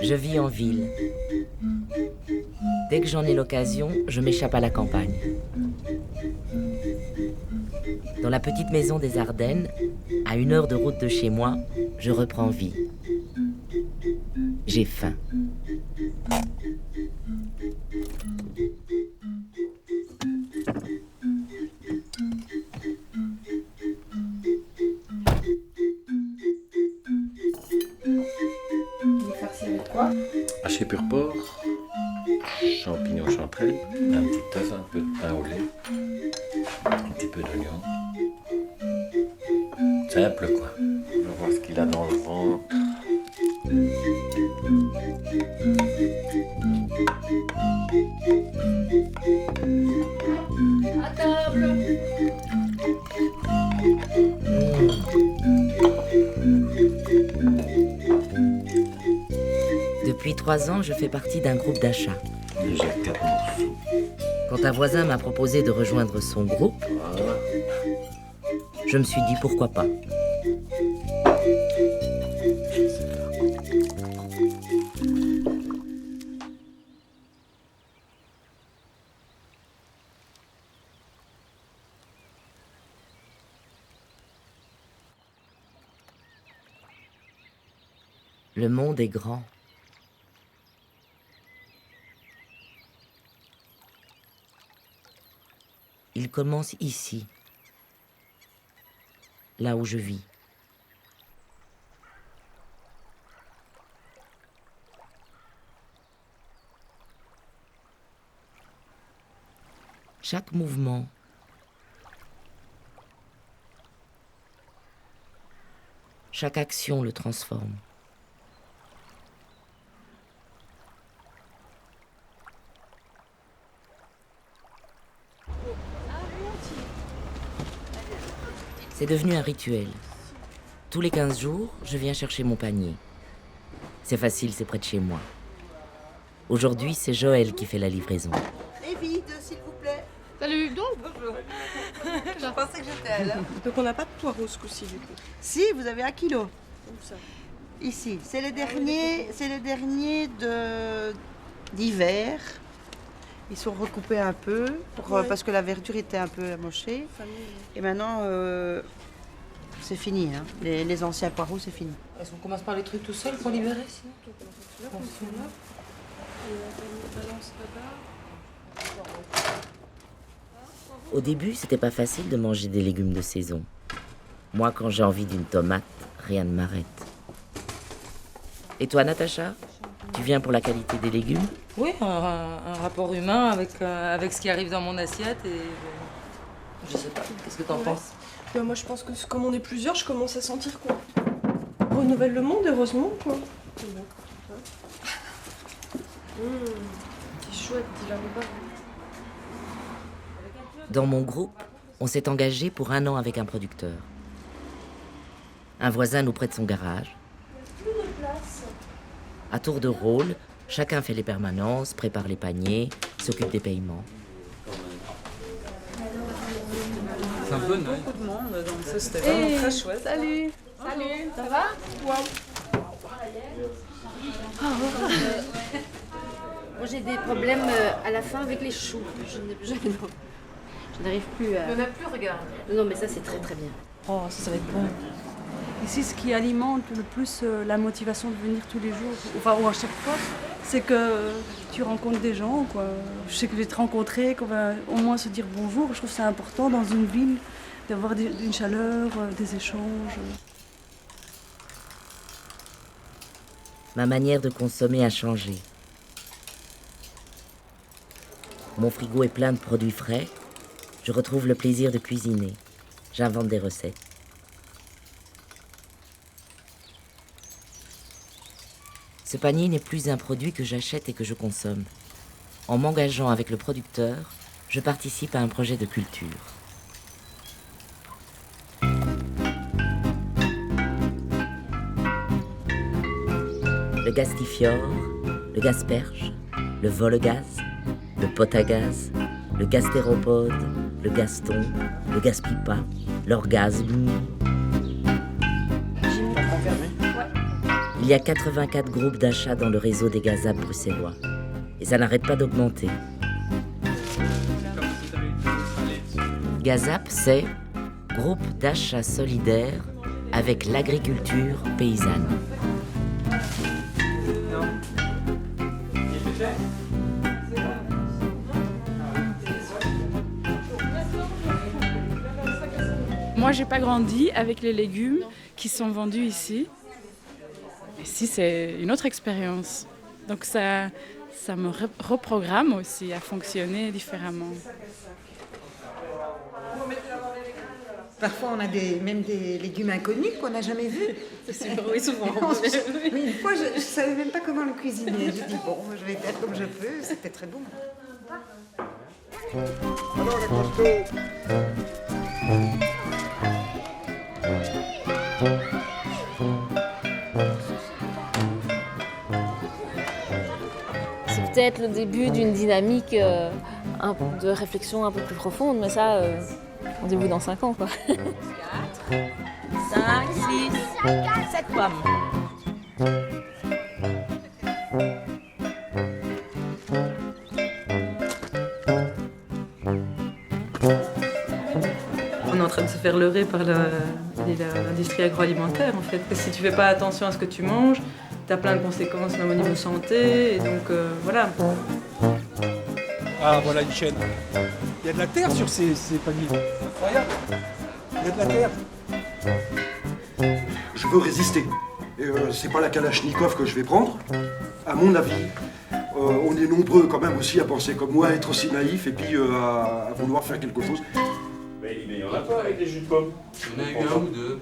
Je vis en ville. Dès que j'en ai l'occasion, je m'échappe à la campagne. Dans la petite maison des Ardennes, à 1 heure de route de chez moi, je reprends vie. J'ai faim. Haché pur porc, champignons chanterelles, un petit œuf, un peu de pain au lait, un petit peu d'oignon. Simple quoi. On va voir ce qu'il a dans le ventre. À table. Depuis 3 ans, je fais partie d'un groupe d'achat. Déjà 4 morceaux. Quand un voisin m'a proposé de rejoindre son groupe, Voilà. je me suis dit pourquoi pas. Le monde est grand. Il commence ici, là où je vis. Chaque mouvement, chaque action le transforme. C'est devenu un rituel. Tous les 15 jours, je viens chercher mon panier. C'est facile, c'est près de chez moi. Aujourd'hui, c'est Joël qui fait la livraison. Et vide, s'il vous plaît. Salut, donc. Bonjour. Je pensais que j'étais elle. Donc on n'a pas de poireaux ce coup-ci du coup. Si, vous avez 1 kilo. Où ça? Ici, c'est le dernier d'hiver. Ils sont recoupés un peu parce que la verdure était un peu amochée. Et maintenant, c'est fini. Hein. Les anciens poireaux, c'est fini. Est-ce qu'on commence par les trucs tout seul pour libérer sinon? Au début, c'était pas facile de manger des légumes de saison. Moi, quand j'ai envie d'une tomate, rien ne m'arrête. Et toi, Natacha? Tu viens pour la qualité des légumes? Oui, un rapport humain avec ce qui arrive dans mon assiette et... Je sais pas, qu'est-ce que t'en penses? Moi je pense que comme on est plusieurs, je commence à sentir qu'on renouvelle le monde, heureusement quoi. C'est bon. C'est chouette, dis-la pas. Dans mon groupe, on s'est engagé pour 1 an avec un producteur. Un voisin nous prête son garage. À tour de rôle, chacun fait les permanences, prépare les paniers, s'occupe des paiements. C'est un peu Beaucoup de monde, donc ça c'était vraiment très chouette. Salut. Salut, ça va? Moi j'ai des problèmes à la fin avec les choux. Je n'arrive plus à... Il n'y en a plus, regarde. Non mais ça c'est très très bien. Oh, ça va être bon. Ici, ce qui alimente le plus la motivation de venir tous les jours, ou à chaque fois, c'est que tu rencontres des gens, quoi. Je sais que je vais te rencontrer, qu'on va au moins se dire bonjour. Je trouve que c'est important dans une ville d'avoir une chaleur, des échanges. Ma manière de consommer a changé. Mon frigo est plein de produits frais. Je retrouve le plaisir de cuisiner. J'invente des recettes. Ce panier n'est plus un produit que j'achète et que je consomme. En m'engageant avec le producteur, je participe à un projet de culture. le gastifiore, le gasperge, le vol-gaz, le pot-à-gaz, le gastéropode, le gaston, le gaspipa, l'orgasme. Il y a 84 groupes d'achat dans le réseau des Gazap bruxellois. Et ça n'arrête pas d'augmenter. Gazap, c'est groupe d'achat solidaire avec l'agriculture paysanne. Moi, j'ai pas grandi avec les légumes qui sont vendus ici. Ici, c'est une autre expérience. Donc ça me reprogramme aussi à fonctionner différemment. Parfois, on a même des légumes inconnus qu'on n'a jamais vus. Oui, souvent. Mais une fois, je ne savais même pas comment le cuisiner. Je dis, bon, je vais faire comme je peux. C'était très bon. C'est peut-être le début d'une dynamique de réflexion un peu plus profonde, mais ça, rendez-vous dans 5 ans, quoi. 5, 6, 7 pommes. On est en train de se faire leurrer par l'industrie agroalimentaire, en fait. Parce que si tu fais pas attention à ce que tu manges, tu as plein de conséquences même au niveau santé, et donc voilà. Ah, voilà une chaîne. Il y a de la terre sur ces paniers. Incroyable. Il y a de la terre. Je veux résister. Et c'est pas la Kalachnikov que je vais prendre. À mon avis, on est nombreux quand même aussi à penser comme moi, à être aussi naïf et puis à vouloir faire quelque chose. Mais il y en a pas avec les jus de pommes. Il y en a eu un ou deux.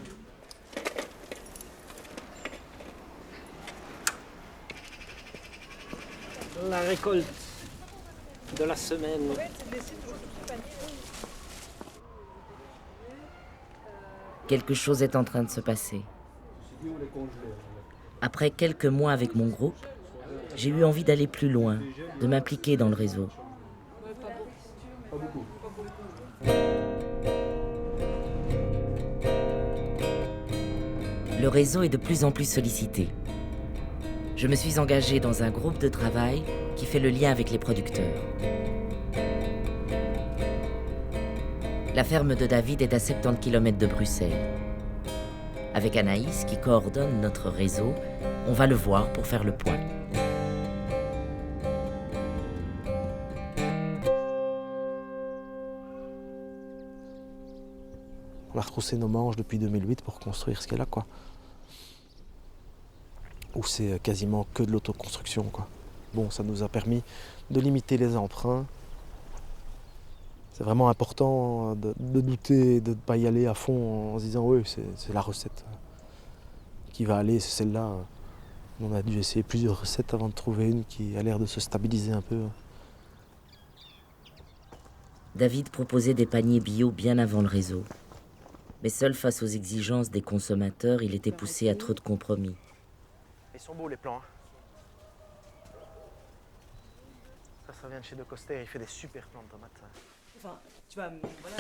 La récolte de la semaine. Quelque chose est en train de se passer. Après quelques mois avec mon groupe, j'ai eu envie d'aller plus loin, de m'impliquer dans le réseau. Le réseau est de plus en plus sollicité. Je me suis engagée dans un groupe de travail qui fait le lien avec les producteurs. La ferme de David est à 70 km de Bruxelles. Avec Anaïs, qui coordonne notre réseau, on va le voir pour faire le point. On a retroussé nos manches depuis 2008 pour construire ce qu'elle a, quoi. Où c'est quasiment que de l'autoconstruction, quoi. Bon, ça nous a permis de limiter les emprunts. C'est vraiment important de douter, de ne pas y aller à fond en se disant oui, c'est la recette qui va aller, c'est celle-là. On a dû essayer plusieurs recettes avant de trouver une qui a l'air de se stabiliser un peu. David proposait des paniers bio bien avant le réseau. Mais seul face aux exigences des consommateurs, il était poussé à trop de compromis. Ils sont beaux les plants. Ça vient de chez De Coster, il fait des super plants de tomates. Enfin, tu vois, voilà.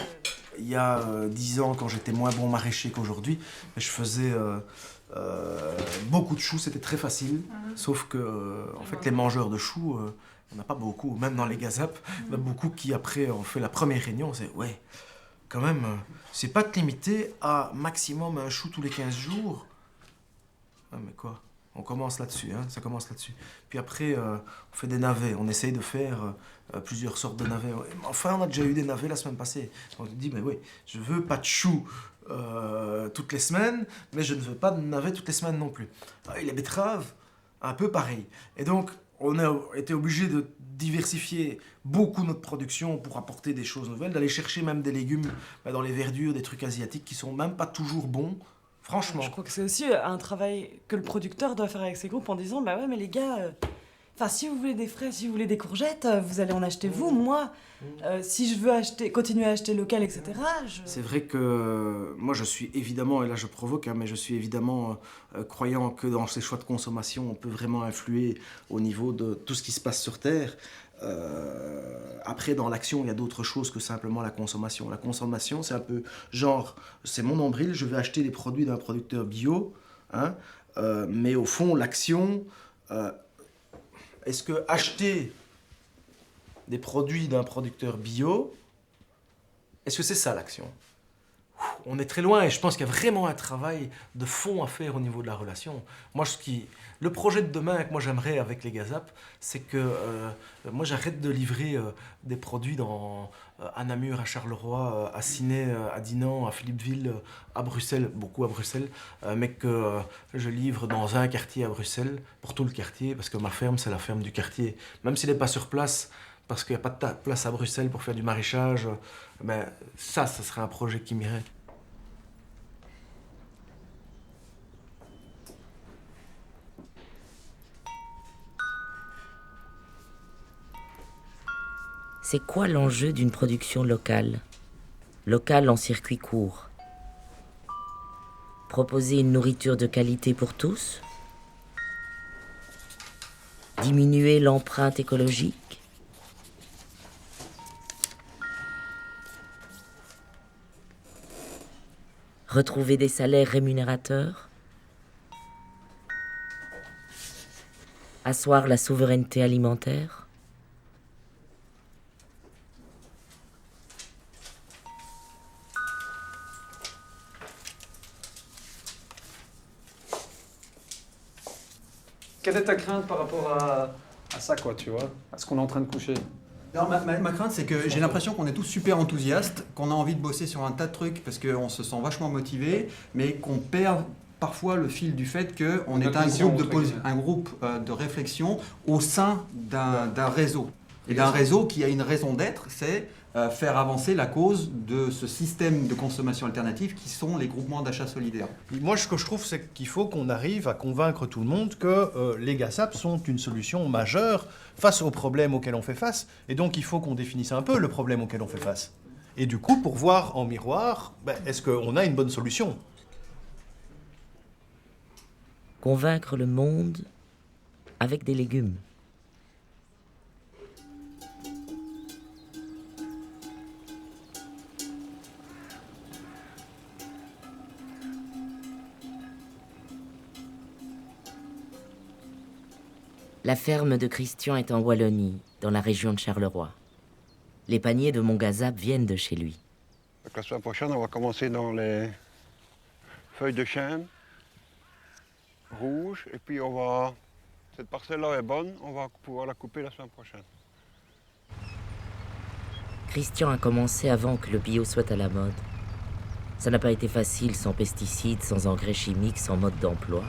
Il y a 10 ans, quand j'étais moins bon maraîcher qu'aujourd'hui, je faisais beaucoup de choux, c'était très facile. Sauf que, en fait, les mangeurs de choux, il n'y en a pas beaucoup. Même dans les Gazap, il y en a beaucoup qui, après, ont fait la première réunion. C'est ouais, quand même, c'est pas te limiter à maximum un chou tous les 15 jours. Ah, mais quoi? On commence là-dessus, hein, ça commence là-dessus. Puis après, on fait des navets. On essaye de faire plusieurs sortes de navets. Enfin, on a déjà eu des navets la semaine passée. On se dit, mais oui, je veux pas de choux toutes les semaines, mais je ne veux pas de navets toutes les semaines non plus. Et les betteraves, un peu pareil. Et donc, on a été obligé de diversifier beaucoup notre production pour apporter des choses nouvelles, d'aller chercher même des légumes dans les verdures, des trucs asiatiques qui sont même pas toujours bons. Franchement. Je crois que c'est aussi un travail que le producteur doit faire avec ses groupes en disant bah ouais mais les gars, Enfin, si vous voulez des fraises, si vous voulez des courgettes, vous allez en acheter vous. Moi, si je veux continuer à acheter local, etc., C'est vrai que moi je suis évidemment, et là je provoque, hein, mais je suis évidemment croyant que dans ces choix de consommation, on peut vraiment influer au niveau de tout ce qui se passe sur Terre. Après, dans l'action, il y a d'autres choses que simplement la consommation. La consommation, c'est un peu genre, c'est mon nombril, je vais acheter des produits d'un producteur bio, hein, mais au fond, l'action, est-ce que acheter des produits d'un producteur bio, est-ce que c'est ça l'action? On est très loin et je pense qu'il y a vraiment un travail de fond à faire au niveau de la relation. Moi, le projet de demain que moi j'aimerais avec les Gazap, c'est que moi j'arrête de livrer des produits à Namur, à Charleroi, à Ciney, à Dinan, à Philippeville, à Bruxelles, beaucoup à Bruxelles, mais que je livre dans un quartier à Bruxelles, pour tout le quartier, parce que ma ferme, c'est la ferme du quartier. Même s'il n'est pas sur place, parce qu'il n'y a pas de place à Bruxelles pour faire du maraîchage, mais ça serait un projet qui m'irait. C'est quoi l'enjeu d'une production locale? Locale en circuit court. Proposer une nourriture de qualité pour tous? Diminuer l'empreinte écologique? Retrouver des salaires rémunérateurs? Asseoir la souveraineté alimentaire? Quelle est ta crainte par rapport à ça, quoi, tu vois, à ce qu'on est en train de coucher? Alors, ma crainte, c'est que j'ai l'impression qu'on est tous super enthousiastes, qu'on a envie de bosser sur un tas de trucs parce qu'on se sent vachement motivé, mais qu'on perd parfois le fil du fait qu'on est un groupe de réflexion au sein d'un réseau. Et d'un réseau qui a une raison d'être, c'est faire avancer la cause de ce système de consommation alternative qui sont les groupements d'achat solidaires. Moi, ce que je trouve, c'est qu'il faut qu'on arrive à convaincre tout le monde que les Gazap sont une solution majeure face aux problèmes auxquels on fait face. Et donc, il faut qu'on définisse un peu le problème auquel on fait face. Et du coup, pour voir en miroir, est-ce qu'on a une bonne solution? Convaincre le monde avec des légumes. La ferme de Christian est en Wallonie, dans la région de Charleroi. Les paniers de mon Gazap viennent de chez lui. Donc la semaine prochaine, on va commencer dans les feuilles de chêne rouges. Et puis cette parcelle-là est bonne, on va pouvoir la couper la semaine prochaine. Christian a commencé avant que le bio soit à la mode. Ça n'a pas été facile sans pesticides, sans engrais chimiques, sans mode d'emploi.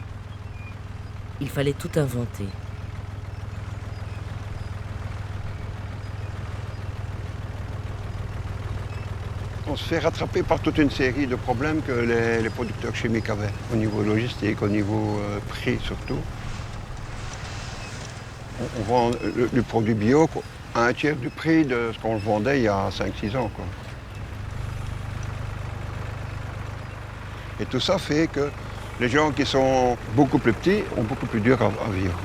Il fallait tout inventer. On se fait rattraper par toute une série de problèmes que les producteurs chimiques avaient, au niveau logistique, au niveau prix surtout. On vend le produit bio à un tiers du prix de ce qu'on le vendait il y a 5-6 ans, quoi. Et tout ça fait que les gens qui sont beaucoup plus petits ont beaucoup plus dur à vivre.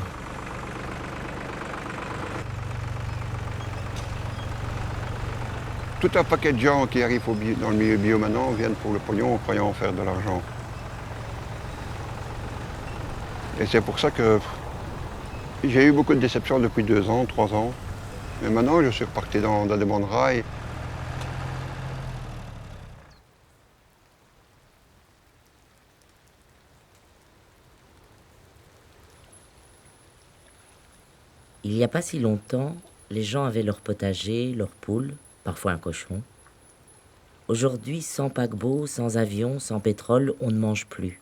Tout un paquet de gens qui arrivent dans le milieu bio maintenant viennent pour le pognon en croyant en faire de l'argent. Et c'est pour ça que j'ai eu beaucoup de déceptions depuis 2 ans, 3 ans. Mais maintenant, je suis reparti dans des bons rails. Il n'y a pas si longtemps, les gens avaient leur potager, leurs poules, parfois un cochon. Aujourd'hui, sans paquebot, sans avion, sans pétrole, on ne mange plus.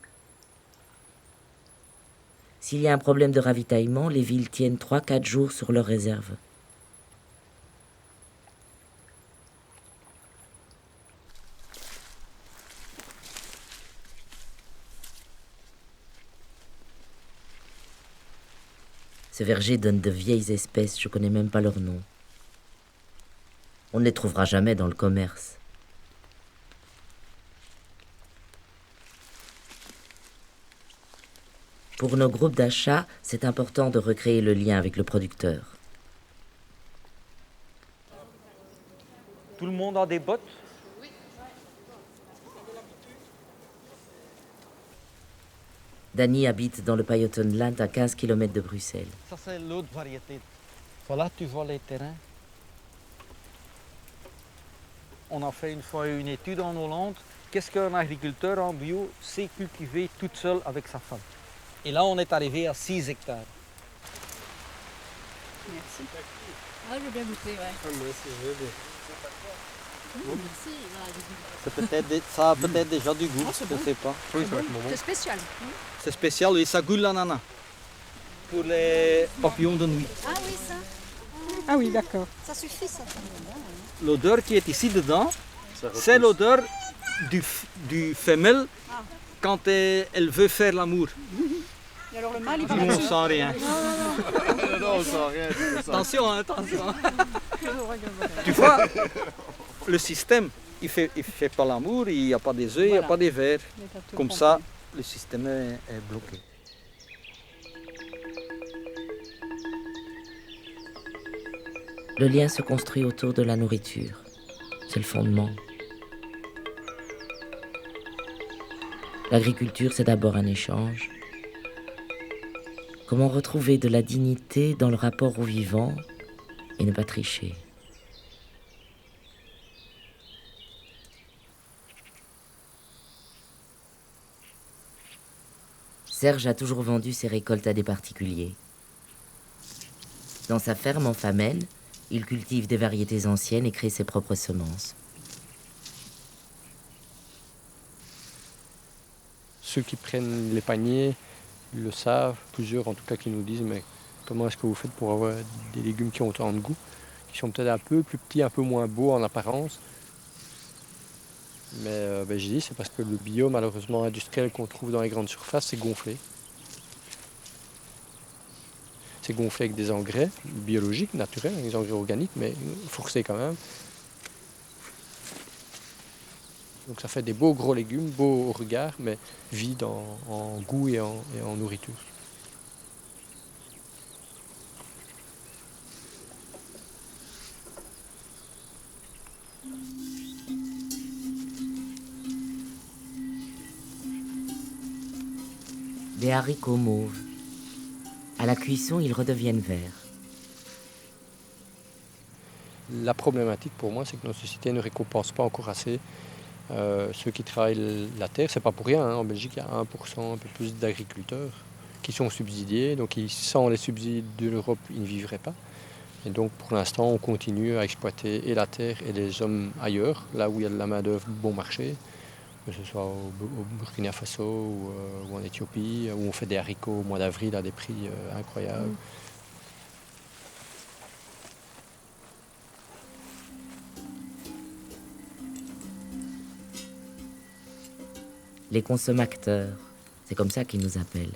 S'il y a un problème de ravitaillement, les villes tiennent 3-4 jours sur leurs réserves. Ce verger donne de vieilles espèces, je connais même pas leur nom. On ne les trouvera jamais dans le commerce. Pour nos groupes d'achat, c'est important de recréer le lien avec le producteur. Tout le monde a des bottes? Danny habite dans le Pajottenland à 15 km de Bruxelles. Ça, c'est l'autre variété. Voilà, tu vois les terrains. On a fait une fois une étude en Hollande. Qu'est-ce qu'un agriculteur en bio sait cultiver toute seule avec sa femme? Et là, on est arrivé à 6 hectares. Merci. Ah, je veux bien goûter, ouais. Ah, moi aussi, je veux bien. Merci. Ça a peut-être déjà du goût, je ne sais pas. C'est spécial. C'est spécial et ça goûte l'ananas. Pour les papillons de nuit. Ah oui, ça. Ah oui, d'accord. Ça suffit, ça. L'odeur qui est ici dedans, c'est l'odeur du femelle quand elle veut faire l'amour. Et alors le mâle, il Nous, on ne sent rien. Non, on sent rien. Attention, attention. Tu vois, le système, il fait pas l'amour, il n'y a pas des œufs, il n'y a pas des vers. Comme ça, le système est bloqué. Le lien se construit autour de la nourriture. C'est le fondement. L'agriculture, c'est d'abord un échange. Comment retrouver de la dignité dans le rapport au vivant et ne pas tricher? Serge a toujours vendu ses récoltes à des particuliers. Dans sa ferme en Famenne, il cultive des variétés anciennes et crée ses propres semences. Ceux qui prennent les paniers le savent, plusieurs en tout cas qui nous disent mais comment est-ce que vous faites pour avoir des légumes qui ont autant de goût, qui sont peut-être un peu plus petits, un peu moins beaux en apparence. Mais je dis c'est parce que le bio malheureusement industriel qu'on trouve dans les grandes surfaces c'est gonflé. C'est gonflé avec des engrais biologiques, naturels, des engrais organiques, mais forcés quand même. Donc ça fait des beaux gros légumes, beaux au regard, mais vides en goût et en nourriture. Des haricots mauves. À la cuisson, ils redeviennent verts. La problématique pour moi, c'est que nos sociétés ne récompensent pas encore assez ceux qui travaillent la terre. C'est pas pour rien, hein. En Belgique, il y a 1%, un peu plus d'agriculteurs qui sont subsidiés. Donc sans les subsides de l'Europe, ils ne vivraient pas. Et donc pour l'instant, on continue à exploiter et la terre et les hommes ailleurs, là où il y a de la main-d'œuvre bon marché, que ce soit au Burkina Faso ou en Éthiopie, où on fait des haricots au mois d'avril à des prix incroyables. Les consommateurs, c'est comme ça qu'ils nous appellent.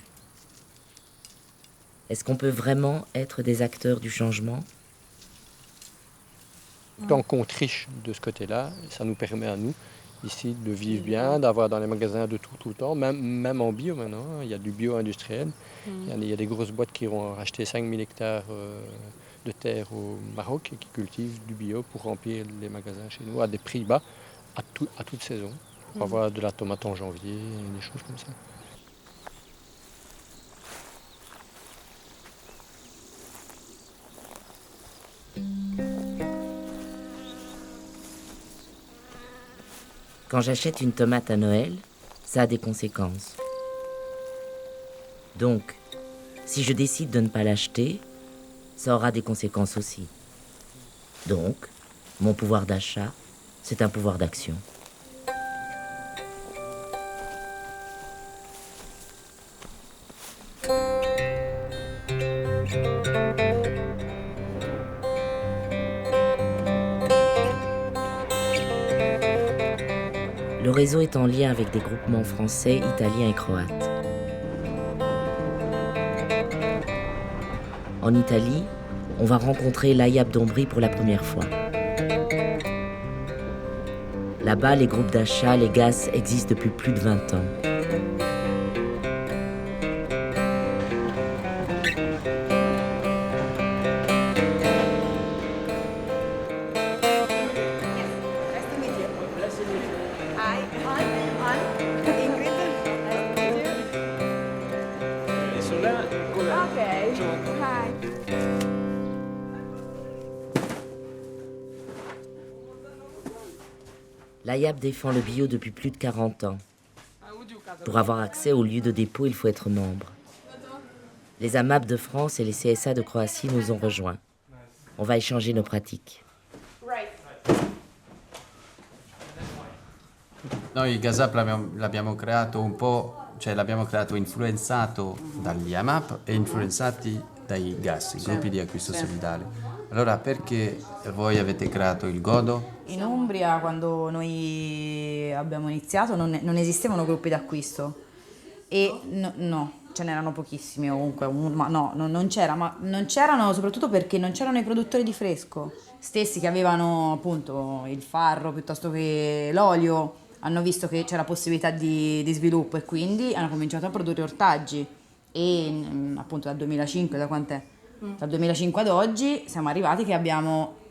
Est-ce qu'on peut vraiment être des acteurs du changement? Tant qu'on triche de ce côté-là, ça nous permet à nous, ici, de vivre bien, d'avoir dans les magasins de tout le temps, même en bio maintenant, hein. Il y a du bio industriel. Il y a des grosses boîtes qui vont racheter 5000 hectares de terre au Maroc et qui cultivent du bio pour remplir les magasins chez nous à des prix bas, à toute saison. Pour avoir de la tomate en janvier, des choses comme ça. Quand j'achète une tomate à Noël, ça a des conséquences. Donc, si je décide de ne pas l'acheter, ça aura des conséquences aussi. Donc, mon pouvoir d'achat, c'est un pouvoir d'action. Le réseau est en lien avec des groupements français, italiens et croates. En Italie, on va rencontrer l'Ayab d'Ombrie pour la première fois. Là-bas, les groupes d'achat, les GAS, existent depuis plus de 20 ans. L'Ayab défend le bio depuis plus de 40 ans. Pour avoir accès au lieu de dépôt, il faut être membre. Les AMAP de France et les CSA de Croatie nous ont rejoints. On va échanger nos pratiques. Noi Gasap l'abbiamo creato un po', cioè l'abbiamo creato influenzato dagli AMAP e influenzati dai GAS, i gruppi di acquisto solidale. Allora perché voi avete creato il Godo? In Umbria, quando noi abbiamo iniziato, non esistevano gruppi d'acquisto e no, ce n'erano pochissimi ovunque, non c'erano soprattutto perché non c'erano i produttori di fresco stessi che avevano appunto il farro piuttosto che l'olio, hanno visto che c'era possibilità di sviluppo e quindi hanno cominciato a produrre ortaggi e appunto dal 2005, da quant'è? Dal 2005 ad oggi siamo arrivati che abbiamo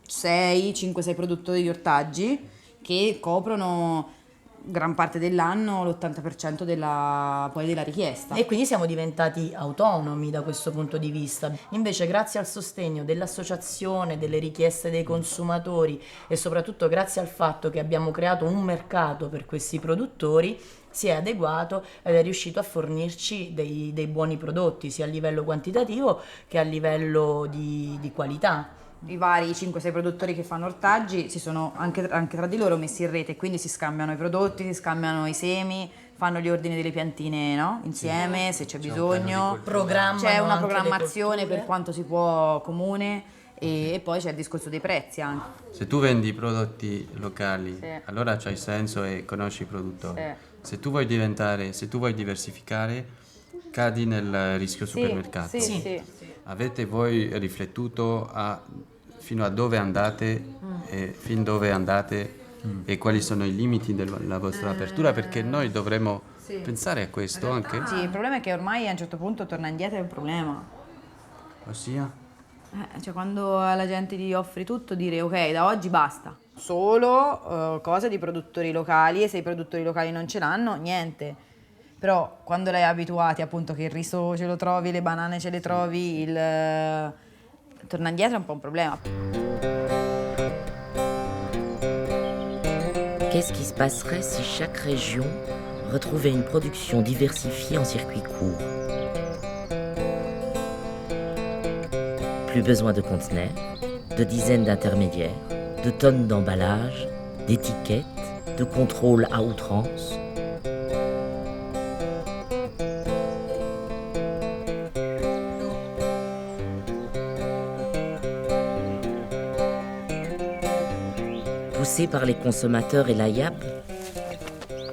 5-6 produttori di ortaggi che coprono gran parte dell'anno, l'80% della richiesta. E quindi siamo diventati autonomi da questo punto di vista. Invece grazie al sostegno dell'associazione, delle richieste dei consumatori e soprattutto grazie al fatto che abbiamo creato un mercato per questi produttori, si è adeguato ed è riuscito a fornirci dei buoni prodotti sia a livello quantitativo che a livello di qualità. I vari 5-6 produttori che fanno ortaggi si sono anche tra di loro messi in rete, quindi si scambiano i prodotti, si scambiano i semi, fanno gli ordini delle piantine, no? Insieme, se c'è bisogno, c'è una programmazione per quanto si può comune e poi c'è il discorso dei prezzi anche. Se tu vendi prodotti locali, Sì. allora c'hai senso e conosci i produttori. Sì. Se tu vuoi diversificare, cadi nel rischio supermercato. Sì. Avete voi riflettuto fino a dove andate e fin dove andate e quali sono i limiti della vostra apertura? Perché noi dovremmo pensare a questo anche. Sì, il problema è che ormai a un certo punto torna indietro è un problema. Ossia? Cioè quando alla gente gli offri tutto, dire ok, da oggi basta. Solo cose di produttori locali e se i produttori locali non ce l'hanno, niente. Però quando l'hai abituati appunto che il riso ce lo trovi, le banane ce le trovi, torna indietro è un po' un problema. Qu'est-ce qui se passerait si chaque région retrouvait une production diversifiée en circuit court? Plus besoin de conteneurs, de dizaines d'intermédiaires, de tonnes d'emballages, d'étiquettes, de contrôles à outrance. Poussé par les consommateurs et l'Ayab,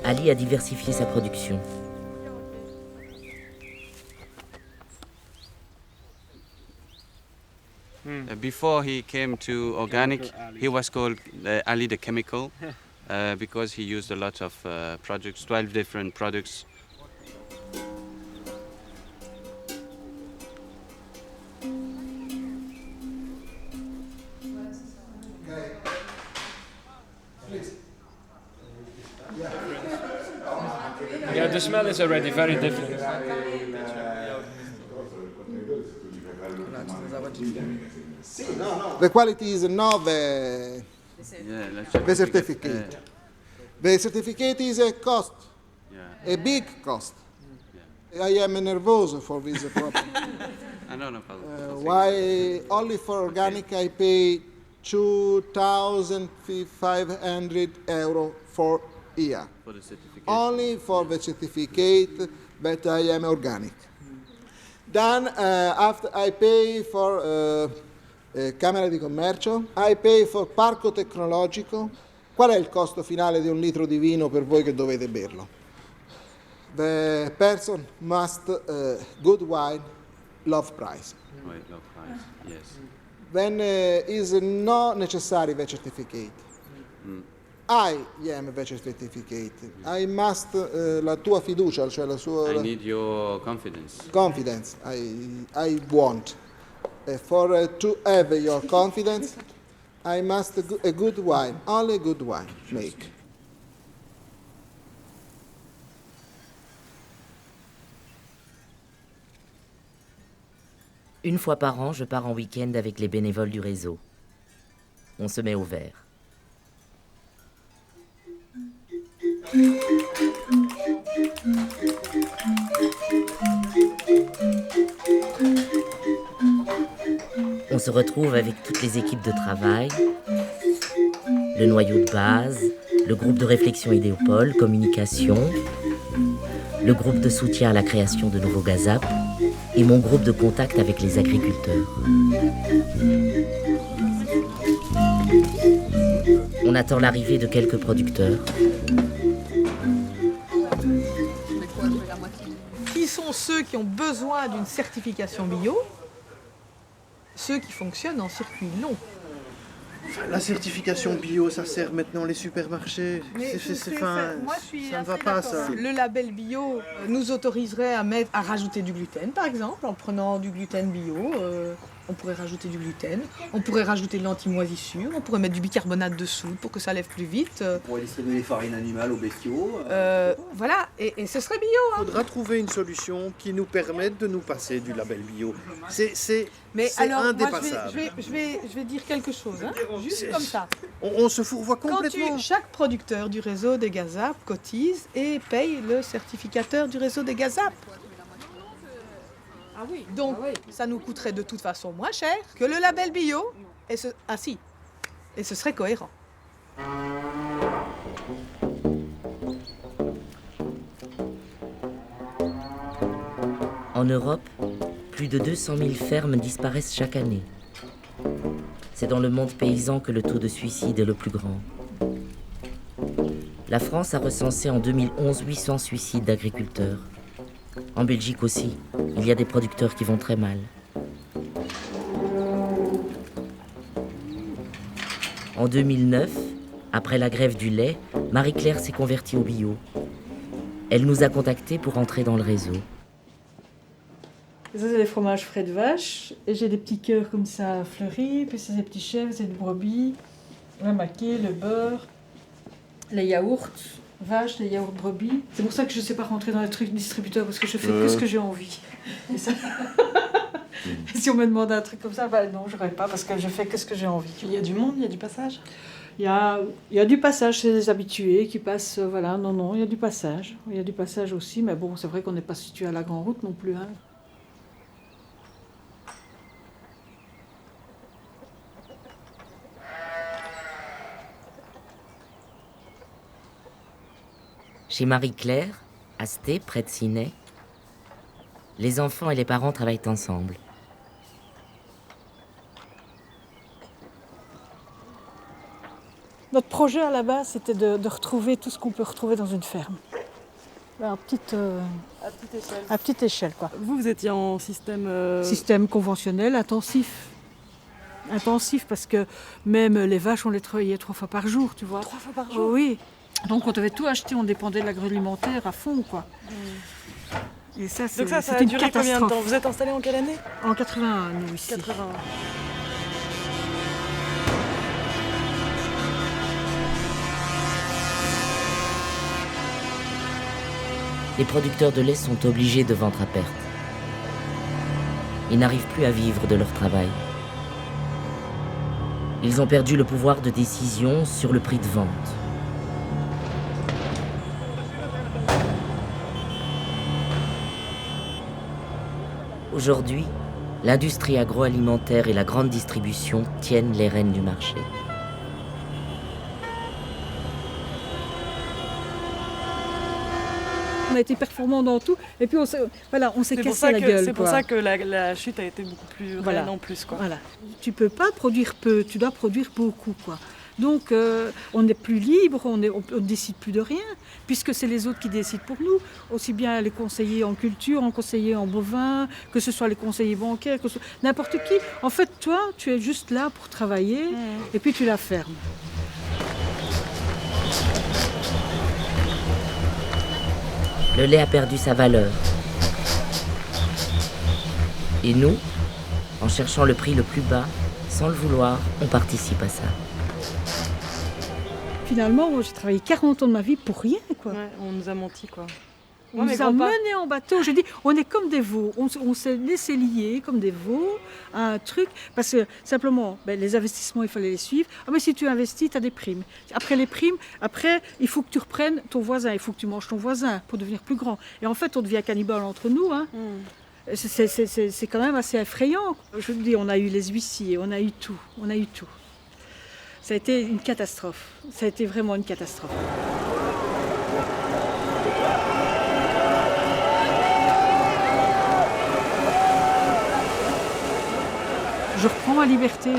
Ali a diversifié sa production. Before he came to organic, he was called Ali the Chemical because he used a lot of products, 12 different products. Yeah, the smell is already very different. The quality is not the certificate. The certificate is a cost, a big cost. I am nervous for this problem. Why only for organic I pay 2,500 euro for year. For the certificate. Only for the certificate that I am organic. Then after I pay for Camera di Commercio, I pay for Parco Tecnologico. Qual è il costo finale di un litro di vino per voi che dovete berlo? The person must good wine love price. Oui, low price, yes. Then is not necessary the certificate. I am the certificate. I must la tua fiducia, cioè la sua I need your confidence. confidence. I want. To have your confidence, I must a good wine, only good wine make. Une fois par an, je pars en week-end avec les bénévoles du réseau. On se met au vert. On se retrouve avec toutes les équipes de travail, le noyau de base, le groupe de réflexion Idéopole, communication, le groupe de soutien à la création de nouveaux gazap et mon groupe de contact avec les agriculteurs. On attend l'arrivée de quelques producteurs. Qui sont ceux qui ont besoin d'une certification bio? Ceux qui fonctionnent en circuit long. Enfin, la certification bio, ça sert maintenant les supermarchés. Moi, je suis ça ne assez va pas, d'accord. ça. Le label bio nous autoriserait à rajouter du gluten, par exemple, en prenant du gluten bio. On pourrait rajouter du gluten, on pourrait rajouter de l'antimoisissure, on pourrait mettre du bicarbonate dessous pour que ça lève plus vite. On pourrait distribuer les farines animales aux bestiaux. Voilà, et ce serait bio. Il faudra trouver une solution qui nous permette de nous passer du label bio. C'est indépassable. Moi, je vais dire quelque chose, hein, juste comme ça. On se fourvoie complètement. Chaque producteur du réseau des gazap cotise et paye le certificateur du réseau des gazap. Ah oui. Donc, ça nous coûterait de toute façon moins cher que le label bio. Et ce serait cohérent. En Europe, plus de 200 000 fermes disparaissent chaque année. C'est dans le monde paysan que le taux de suicide est le plus grand. La France a recensé en 2011 800 suicides d'agriculteurs. En Belgique aussi, il y a des producteurs qui vont très mal. En 2009, après la grève du lait, Marie-Claire s'est convertie au bio. Elle nous a contactés pour entrer dans le réseau. Ça, c'est les fromages frais de vache. Et j'ai des petits cœurs comme ça fleuris. Puis c'est des petits chèvres, c'est du brebis, le maquis, le beurre, les yaourts vaches, les yaourts brebis. C'est pour ça que je ne sais pas rentrer dans les trucs distributeurs parce que je fais que ce que j'ai envie. Et ça... si on me demande un truc comme ça, bah non, je n'aurais pas parce que je fais que ce que j'ai envie. Il y a du monde, il y a du passage? Il y a du passage, c'est des habitués qui passent, voilà, non, il y a du passage. Il y a du passage aussi, mais bon, c'est vrai qu'on n'est pas situé à la grande route non plus, hein. Chez Marie-Claire, à Sté, près de Ciney, les enfants et les parents travaillent ensemble. Notre projet à la base, c'était de retrouver tout ce qu'on peut retrouver dans une ferme. À petite échelle, quoi. Vous étiez en système... Système conventionnel, intensif. Intensif, parce que même les vaches, on les travaillait 3 fois par jour, tu vois. 3 fois par jour? Oui. Donc on devait tout acheter, on dépendait de l'agroalimentaire à fond, quoi. Et ça, donc ça a duré combien de temps? Vous êtes installé en quelle année? En 81, nous, ici. 81. Les producteurs de lait sont obligés de vendre à perte. Ils n'arrivent plus à vivre de leur travail. Ils ont perdu le pouvoir de décision sur le prix de vente. Aujourd'hui, l'industrie agroalimentaire et la grande distribution tiennent les rênes du marché. On a été performants dans tout, et puis on s'est cassé la gueule. C'est pour ça que la chute a été beaucoup plus réelle en plus, quoi. Voilà. Tu peux pas produire peu, tu dois produire beaucoup, quoi. Donc on n'est plus libre, on ne décide plus de rien, puisque c'est les autres qui décident pour nous. Aussi bien les conseillers en culture, en conseillers en bovin, que ce soit les conseillers bancaires, n'importe qui. En fait, toi, tu es juste là pour travailler et puis tu la fermes. Le lait a perdu sa valeur. Et nous, en cherchant le prix le plus bas, sans le vouloir, on participe à ça. Finalement, moi, j'ai travaillé 40 ans de ma vie pour rien, quoi. Ouais, on nous a menti, quoi. On nous a menés en bateau. J'ai dit, on est comme des veaux. On s'est laissé lier comme des veaux à un truc. Parce que simplement, les investissements, il fallait les suivre. Ah, mais si tu investis, tu as des primes. Après les primes, il faut que tu reprennes ton voisin. Il faut que tu manges ton voisin pour devenir plus grand. Et en fait, on devient cannibale entre nous. Hein. C'est quand même assez effrayant. Je vous dis, on a eu les huissiers, on a eu tout. On a eu tout. Ça a été une catastrophe. Ça a été vraiment une catastrophe. Je reprends ma liberté,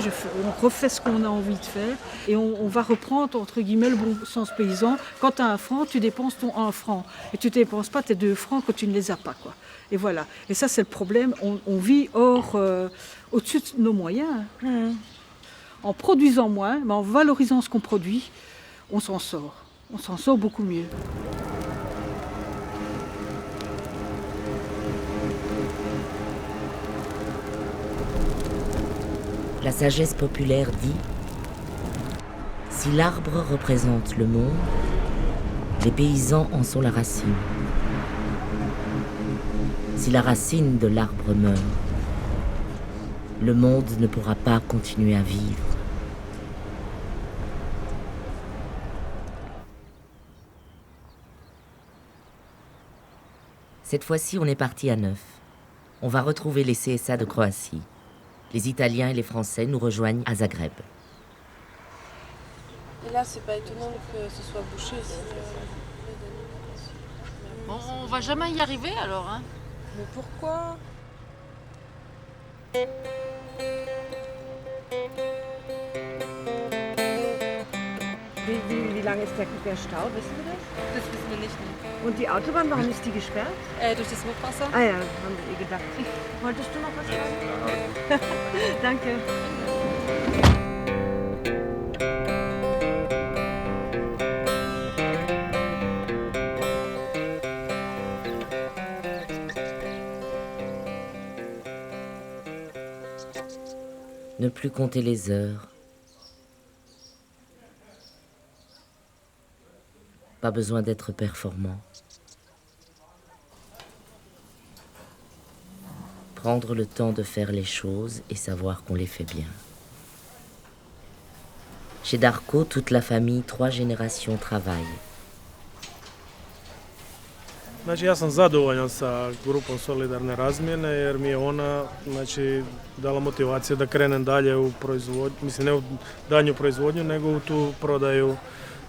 on refait ce qu'on a envie de faire et on va reprendre entre guillemets le bon sens paysan. Quand tu as 1 franc, tu dépenses ton 1 franc et tu ne dépenses pas tes 2 francs quand tu ne les as pas, quoi. Et voilà. Et ça, c'est le problème. On vit au-dessus de nos moyens. En produisant moins, mais en valorisant ce qu'on produit, on s'en sort. On s'en sort beaucoup mieux. La sagesse populaire dit « Si l'arbre représente le monde, les paysans en sont la racine. Si la racine de l'arbre meurt, le monde ne pourra pas continuer à vivre. » Cette fois-ci, on est parti à 9. On va retrouver les CSA de Croatie. Les Italiens et les Français nous rejoignent à Zagreb. Et là, c'est pas étonnant que ce soit bouché ici. On va jamais y arriver alors, hein. Mais pourquoi? Wie lange ist der Stau, wissen wir das? Das wissen wir nicht. Ne? Und die Autobahn, warum ist die gesperrt? Durch das Hochwasser. Ah ja, haben wir gedacht. Wolltest du noch was sagen? Danke. Ne plus compter les heures. Pas besoin d'être performant. Prendre le temps de faire les choses et savoir qu'on les fait bien. Chez Darko, toute la famille, 3 générations travaillent. Znači, ja sam zadovoljan sa grupom Solidarne razmjene jer mi je ona dala motivaciju da krenem dalje u proizvodnju, mislim ne u daljnju proizvodnju, nego u tu prodaju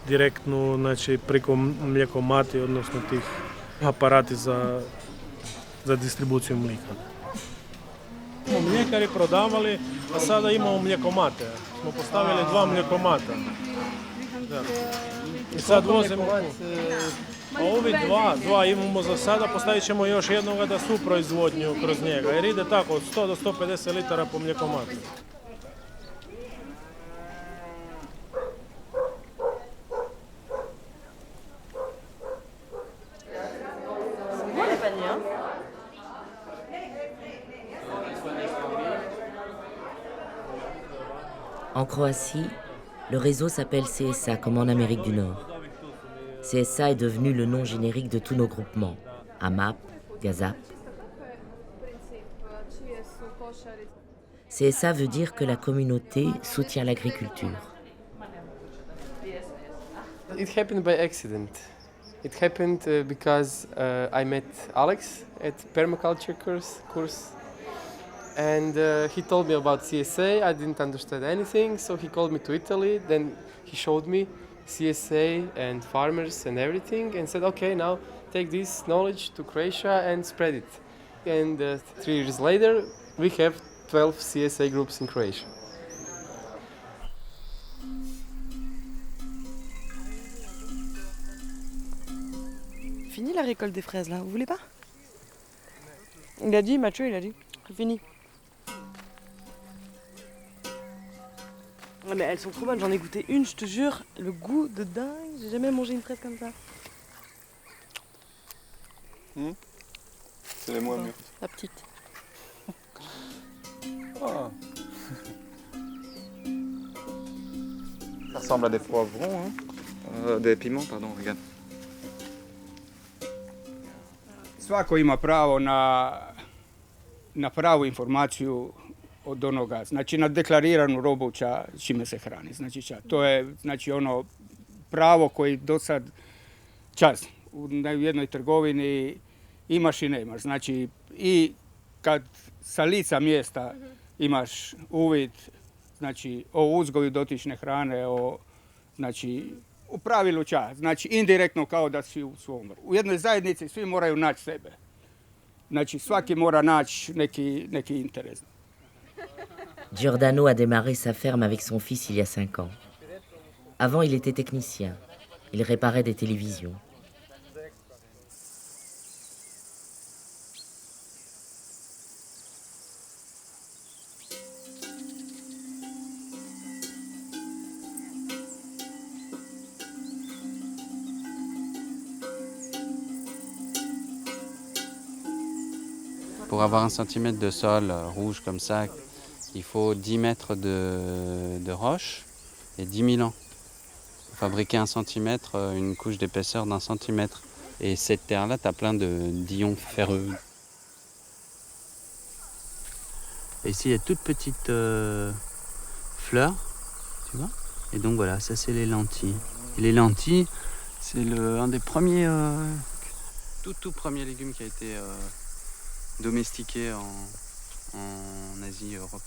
direktnu, preko mljekomati, odnosno tih aparati za distribuciju mlijeka. Smo mljekari prodavali, a sada imamo mljekomate. Smo postavili 2 mljekomata. Da. I sad vozimo... A ovi dva imamo za sada, postavit ćemo još jednoga da su proizvodnju kroz njega, jer ide tako od 100 do 150 litara po mljekomatu. En Croatie, le réseau s'appelle CSA, comme en Amérique du Nord. CSA est devenu le nom générique de tous nos groupements. AMAP, GAZAP. CSA veut dire que la communauté soutient l'agriculture. It happened by accident. It happened because I met Alex at permaculture course. And he told me about CSA. I didn't understand anything, so he called me to Italy. Then he showed me CSA and farmers and everything, and said, okay, now take this knowledge to Croatia and spread it. And 3 years later, we have 12 CSA groups in Croatia. récolte des fraises là, vous voulez pas? Il a dit, Mathieu, il a dit, c'est fini. Ouais, mais elles sont trop bonnes, j'en ai goûté une, je te jure, le goût de dingue, j'ai jamais mangé une fraise comme ça. C'est les moins mûres. La petite. Ah. Ça ressemble à des poivrons, hein. Des piments, pardon, regarde. Svako ima pravo na pravu informaciju od onoga, znači na deklariranu robu čime se hrani. Znači, to je znači ono pravo koji do sad čas u jednoj trgovini imaš i nemaš. Znači i kad sa lica mjesta imaš uvid znači o uzgoju dotične hrane, znači u pravilu znači indirektno kao da si u svom. U jednoj zajednici svi moraju naći sebe. Znači svaki mora naći neki interes. Giordano a démarré sa ferme avec son fils il y a 5 ans. Avant, il était technicien. Il réparait des télévisions. Pour avoir 1 centimètre de sol rouge comme ça, il faut 10 mètres de roche et 10 000 ans. Pour fabriquer 1 centimètre, une couche d'épaisseur d'1 centimètre. Et cette terre-là, tu as plein d'ions ferreux. Et ici, il y a toutes petites fleurs, tu vois. Et donc voilà, ça c'est les lentilles. Et les lentilles, c'est un des premiers, tout premier légume qui a été domestiqué en Asie et Europe.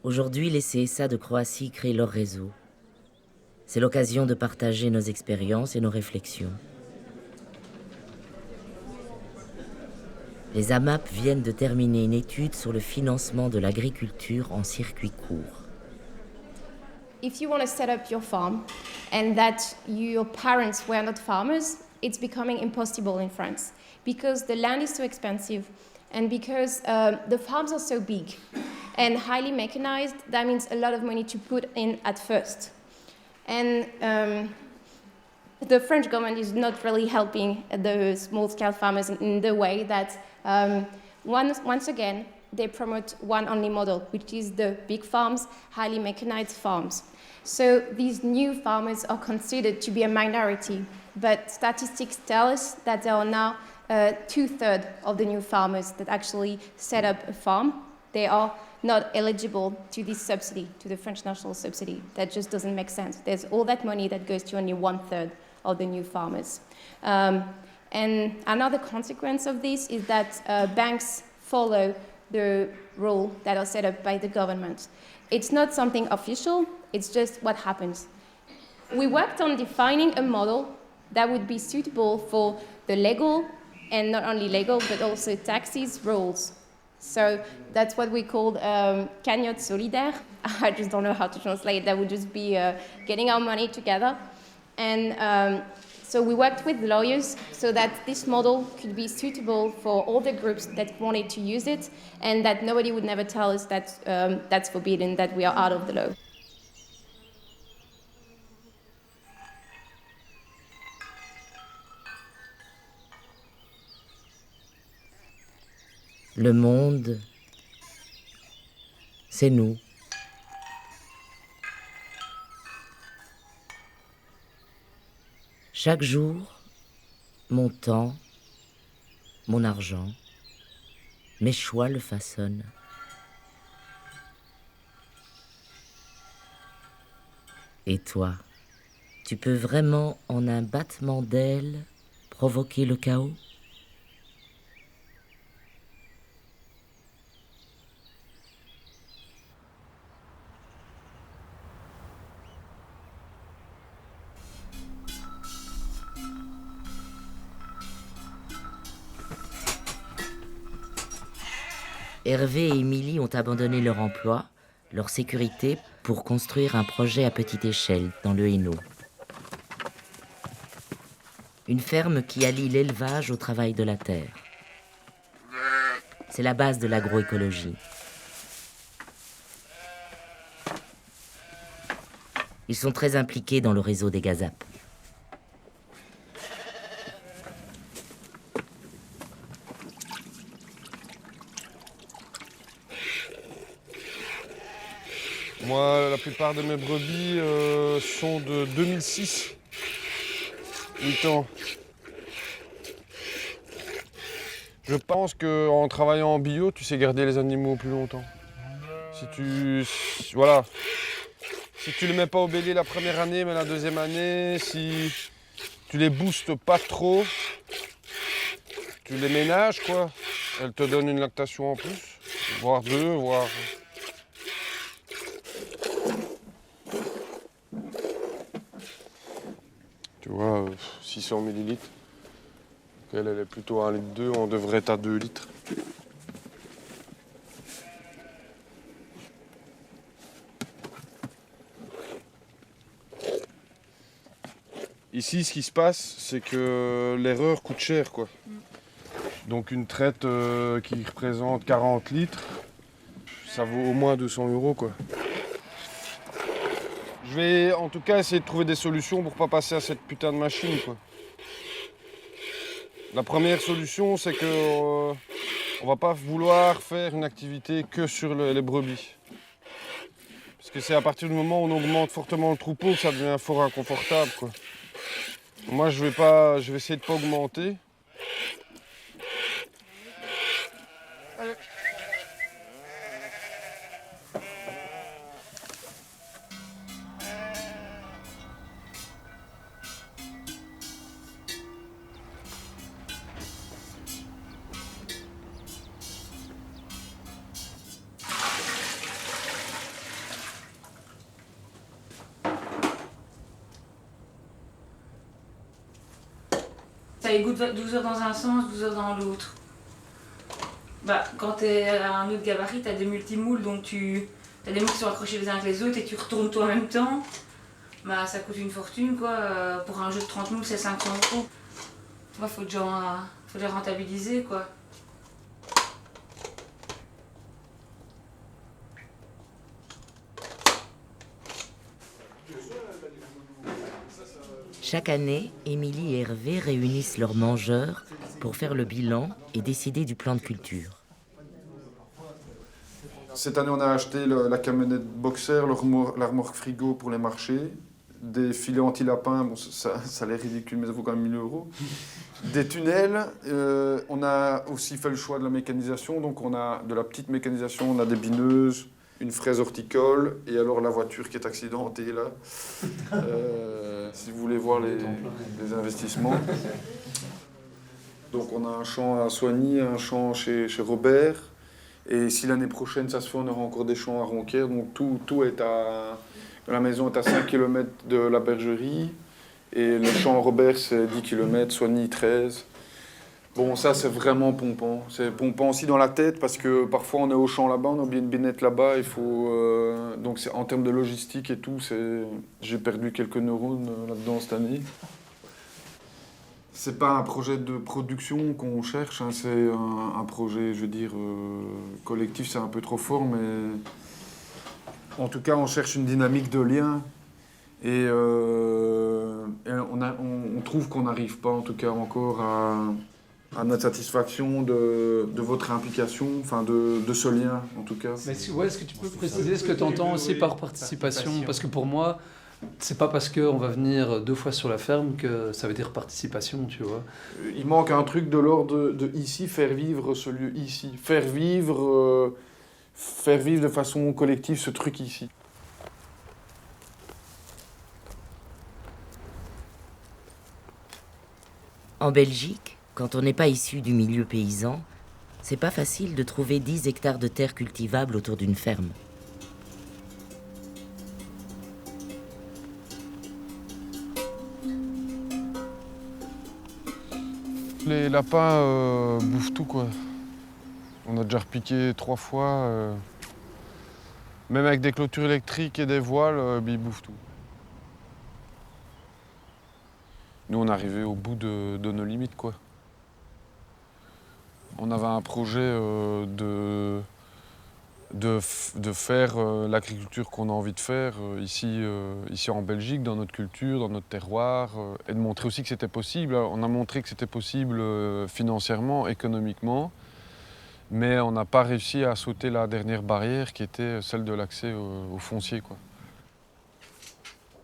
Aujourd'hui, les CSA de Croatie créent leur réseau. C'est l'occasion de partager nos expériences et nos réflexions. Les AMAP viennent de terminer une étude sur le financement de l'agriculture en circuit court. If you want to set up your farm and that your parents were not farmers, it's becoming impossible in France because the land is so expensive and because the farms are so big and highly mechanized. That means a lot of money to put in at first. And the French government is not really helping the small-scale farmers in the way that, once again, they promote one only model, which is the big farms, highly mechanized farms. So these new farmers are considered to be a minority, but statistics tell us that there are now 2/3 of the new farmers that actually set up a farm. They are not eligible to this subsidy, to the French national subsidy. That just doesn't make sense. There's all that money that goes to only 1/3 of the new farmers. And another consequence of this is that banks follow the rules that are set up by the government. It's not something official, it's just what happens. We worked on defining a model that would be suitable for the legal and not only legal, but also taxes rules. So that's what we called cagnotte solidaire. I just don't know how to translate. That would just be getting our money together. And so we worked with lawyers so that this model could be suitable for all the groups that wanted to use it and that nobody would never tell us that that's forbidden, that we are out of the law. Le monde, c'est nous. Chaque jour, mon temps, mon argent, mes choix le façonnent. Et toi, tu peux vraiment, en un battement d'ailes, provoquer le chaos ? Hervé et Émilie ont abandonné leur emploi, leur sécurité, pour construire un projet à petite échelle dans le Hainaut. Une ferme qui allie l'élevage au travail de la terre. C'est la base de l'agroécologie. Ils sont très impliqués dans le réseau des GASAP. Moi, la plupart de mes brebis sont de 2006. 8 ans. Je pense qu'en travaillant en bio, tu sais garder les animaux plus longtemps. Voilà. Si tu les mets pas au bélier la première année, mais la deuxième année, si tu les boostes pas trop, tu les ménages, quoi. Elles te donnent une lactation en plus, voire 2, voire... Tu vois, 600 millilitres. Elle est plutôt à 1,2 litre, on devrait être à 2 litres. Ici, ce qui se passe, c'est que l'erreur coûte cher, quoi. Donc une traite qui représente 40 litres, ça vaut au moins 200 €, quoi. Je vais en tout cas essayer de trouver des solutions pour pas passer à cette putain de machine, quoi. La première solution, c'est que on va pas vouloir faire une activité que sur les brebis. Parce que c'est à partir du moment où on augmente fortement le troupeau que ça devient fort inconfortable, quoi. Moi, je vais essayer de pas augmenter. Ça égoutte 12 heures dans un sens, 12 heures dans l'autre. Bah, quand t'es à un autre gabarit, t'as des multimoules, donc t'as des moules qui sont accrochés les uns avec les autres et tu retournes tout en même temps. Bah, ça coûte une fortune, quoi. Pour un jeu de 30 moules, c'est 500 €. Bah, faut déjà rentabiliser, quoi. Chaque année, Émilie et Hervé réunissent leurs mangeurs pour faire le bilan et décider du plan de culture. Cette année, on a acheté la camionnette Boxer, la remorque frigo pour les marchés, des filets anti-lapins, bon, ça a l'air ridicule, mais ça vaut quand même 1 000 €. Des tunnels, on a aussi fait le choix de la mécanisation, donc on a de la petite mécanisation, on a des bineuses, une fraise horticole, et alors la voiture qui est accidentée là, si vous voulez voir les investissements. Donc on a un champ à Soigny, un champ chez Robert, et si l'année prochaine ça se fait, on aura encore des champs à Ronquière, donc tout est à... La maison est à 5 km de la bergerie, et le champ Robert c'est 10 km, Soigny 13. Bon, ça c'est vraiment pompant. C'est pompant aussi dans la tête parce que parfois on est au champ là-bas, on a oublié une binette là-bas, il faut... Donc en termes de logistique et tout, j'ai perdu quelques neurones là-dedans cette année. C'est pas un projet de production qu'on cherche, hein, c'est un projet, je veux dire, collectif, c'est un peu trop fort, mais... En tout cas, on cherche une dynamique de lien. Et on trouve qu'on n'arrive pas, en tout cas, encore à notre satisfaction de votre implication, enfin de ce lien, en tout cas. Mais est-ce que tu peux préciser ce que tu entends aussi par participation? Parce que pour moi, c'est pas parce qu'on va venir 2 fois sur la ferme que ça veut dire participation, tu vois. Il manque un truc de l'ordre de ici, faire vivre ce lieu ici. Faire vivre de façon collective ce truc ici. En Belgique, quand on n'est pas issu du milieu paysan, c'est pas facile de trouver 10 hectares de terre cultivable autour d'une ferme. Les lapins bouffent tout, quoi. On a déjà repiqué 3 fois. Même avec des clôtures électriques et des voiles, ils bouffent tout. Nous, on arrivait au bout de nos limites, quoi. On avait un projet de faire l'agriculture qu'on a envie de faire ici en Belgique, dans notre culture, dans notre terroir, et de montrer aussi que c'était possible. On a montré que c'était possible financièrement, économiquement, mais on n'a pas réussi à sauter la dernière barrière qui était celle de l'accès au foncier, quoi.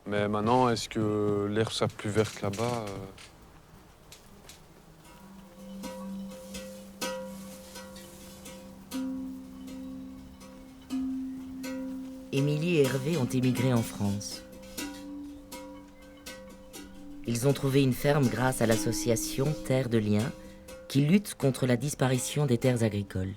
Mais maintenant, est-ce que l'herbe sera plus verte là-bas Émilie et Hervé ont émigré en France. Ils ont trouvé une ferme grâce à l'association Terre de Liens qui lutte contre la disparition des terres agricoles.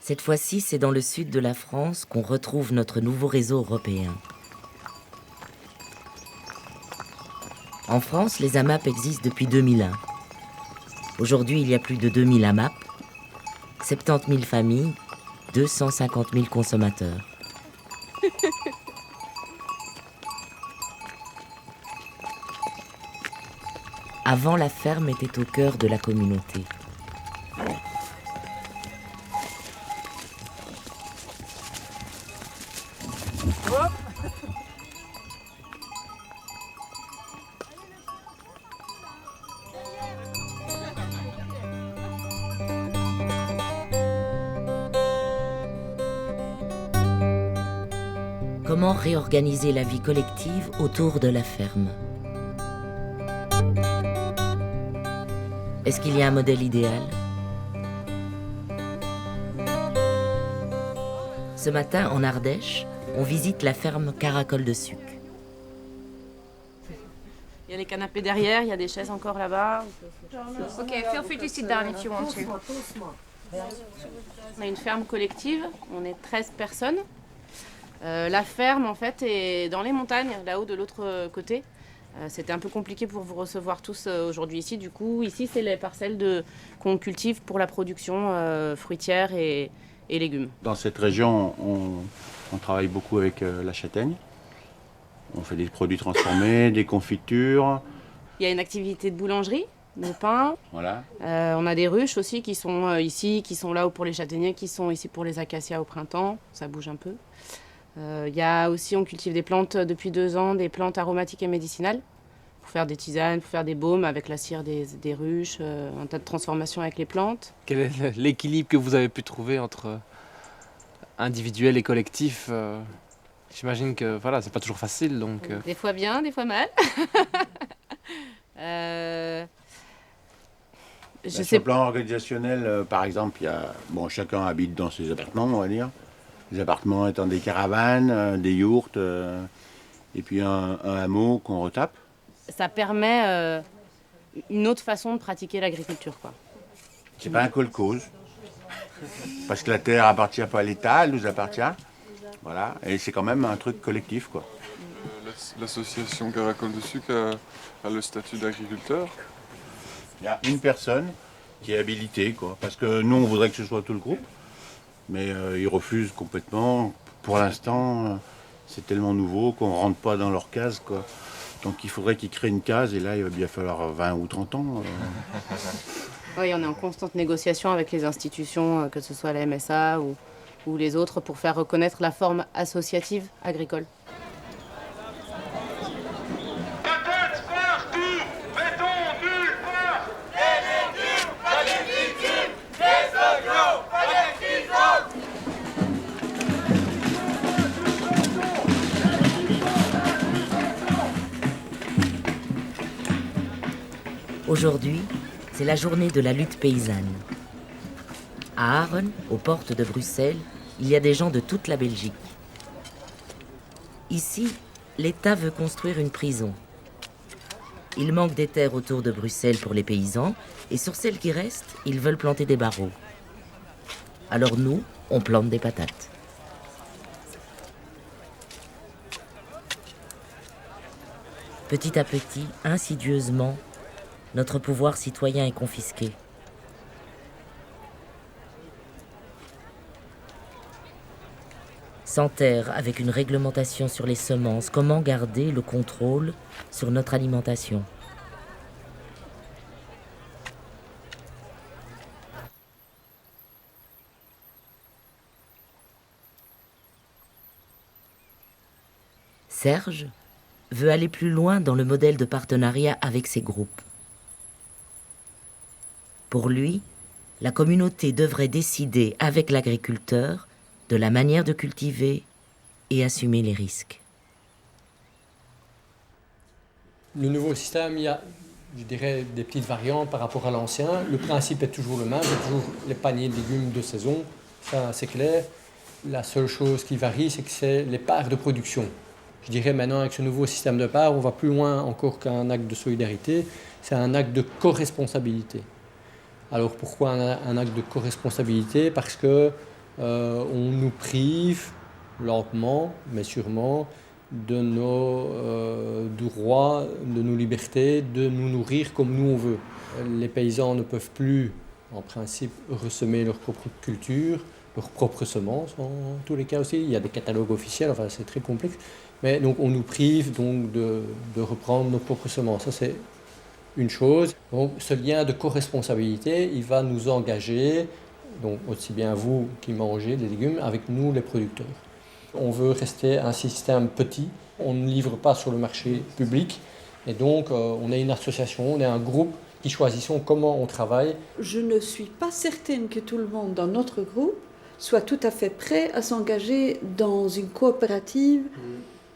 Cette fois-ci, c'est dans le sud de la France qu'on retrouve notre nouveau réseau européen. En France, les AMAP existent depuis 2001. Aujourd'hui, il y a plus de 2000 AMAP, 70 000 familles, 250 000 consommateurs. Avant, la ferme était au cœur de la communauté. Comment réorganiser la vie collective autour de la ferme? Est-ce qu'il y a un modèle idéal? Ce matin, en Ardèche, on visite la ferme Caracol de Suc. Il y a les canapés derrière, il y a des chaises encore là-bas. Ok, feel free to sit down if you want to. On a une ferme collective, on est 13 personnes. La ferme, en fait, est dans les montagnes, là-haut de l'autre côté. C'était un peu compliqué pour vous recevoir tous aujourd'hui ici. Du coup, ici, c'est les parcelles qu'on cultive pour la production fruitière et légumes. Dans cette région, on travaille beaucoup avec la châtaigne. On fait des produits transformés, des confitures. Il y a une activité de boulangerie, de pain. Voilà. On a des ruches aussi qui sont ici, qui sont là pour les châtaigniers, qui sont ici pour les acacias au printemps. Ça bouge un peu. Il y a aussi, on cultive des plantes depuis 2 ans, des plantes aromatiques et médicinales, pour faire des tisanes, pour faire des baumes avec la cire des ruches, un tas de transformations avec les plantes. Quel est l'équilibre que vous avez pu trouver entre individuel et collectif? J'imagine que voilà, c'est pas toujours facile, donc. Des fois bien, des fois mal. Sur le plan organisationnel, par exemple, chacun habite dans ses appartements, on va dire. Les appartements étant des caravanes, des yourtes, et puis un hameau qu'on retape. Ça permet une autre façon de pratiquer l'agriculture, quoi. C'est pas un kolkhoz, parce que la terre appartient pas à l'État, elle nous appartient. Voilà, et c'est quand même un truc collectif, quoi. L'association Caracol de Suc a le statut d'agriculteur. Il y a une personne qui est habilitée, quoi, parce que nous, on voudrait que ce soit tout le groupe. Mais ils refusent complètement. Pour l'instant, c'est tellement nouveau qu'on ne rentre pas dans leur case, quoi. Donc il faudrait qu'ils créent une case, et là, il va bien falloir 20 ou 30 ans. Oui, on est en constante négociation avec les institutions, que ce soit la MSA ou les autres, pour faire reconnaître la forme associative agricole. Aujourd'hui, c'est la journée de la lutte paysanne. À Aachen, aux portes de Bruxelles, il y a des gens de toute la Belgique. Ici, l'État veut construire une prison. Il manque des terres autour de Bruxelles pour les paysans, et sur celles qui restent, ils veulent planter des barreaux. Alors nous, on plante des patates. Petit à petit, insidieusement, notre pouvoir citoyen est confisqué. Sans terre, avec une réglementation sur les semences, comment garder le contrôle sur notre alimentation? Serge veut aller plus loin dans le modèle de partenariat avec ces groupes. Pour lui, la communauté devrait décider avec l'agriculteur de la manière de cultiver et assumer les risques. Le nouveau système, il y a, je dirais, des petites variantes par rapport à l'ancien. Le principe est toujours le même, c'est toujours les paniers de légumes de saison, ça c'est clair. La seule chose qui varie, c'est que c'est les parts de production. Je dirais maintenant, avec ce nouveau système de parts, on va plus loin encore qu'un acte de solidarité, c'est un acte de co-responsabilité. Alors pourquoi un acte de co-responsabilité? Parce que on nous prive, lentement mais sûrement, de nos droits, de nos libertés, de nous nourrir comme nous on veut. Les paysans ne peuvent plus, en principe, ressemer leur propre culture, leurs propres semences, en tous les cas aussi. Il y a des catalogues officiels, enfin c'est très complexe. Mais donc on nous prive donc de reprendre nos propres semences. Ça c'est une chose. Donc ce lien de co-responsabilité, il va nous engager, donc aussi bien vous qui mangez des légumes, avec nous les producteurs. On veut rester un système petit, on ne livre pas sur le marché public, et donc on est une association, on est un groupe qui choisissons comment on travaille. Je ne suis pas certaine que tout le monde dans notre groupe soit tout à fait prêt à s'engager dans une coopérative,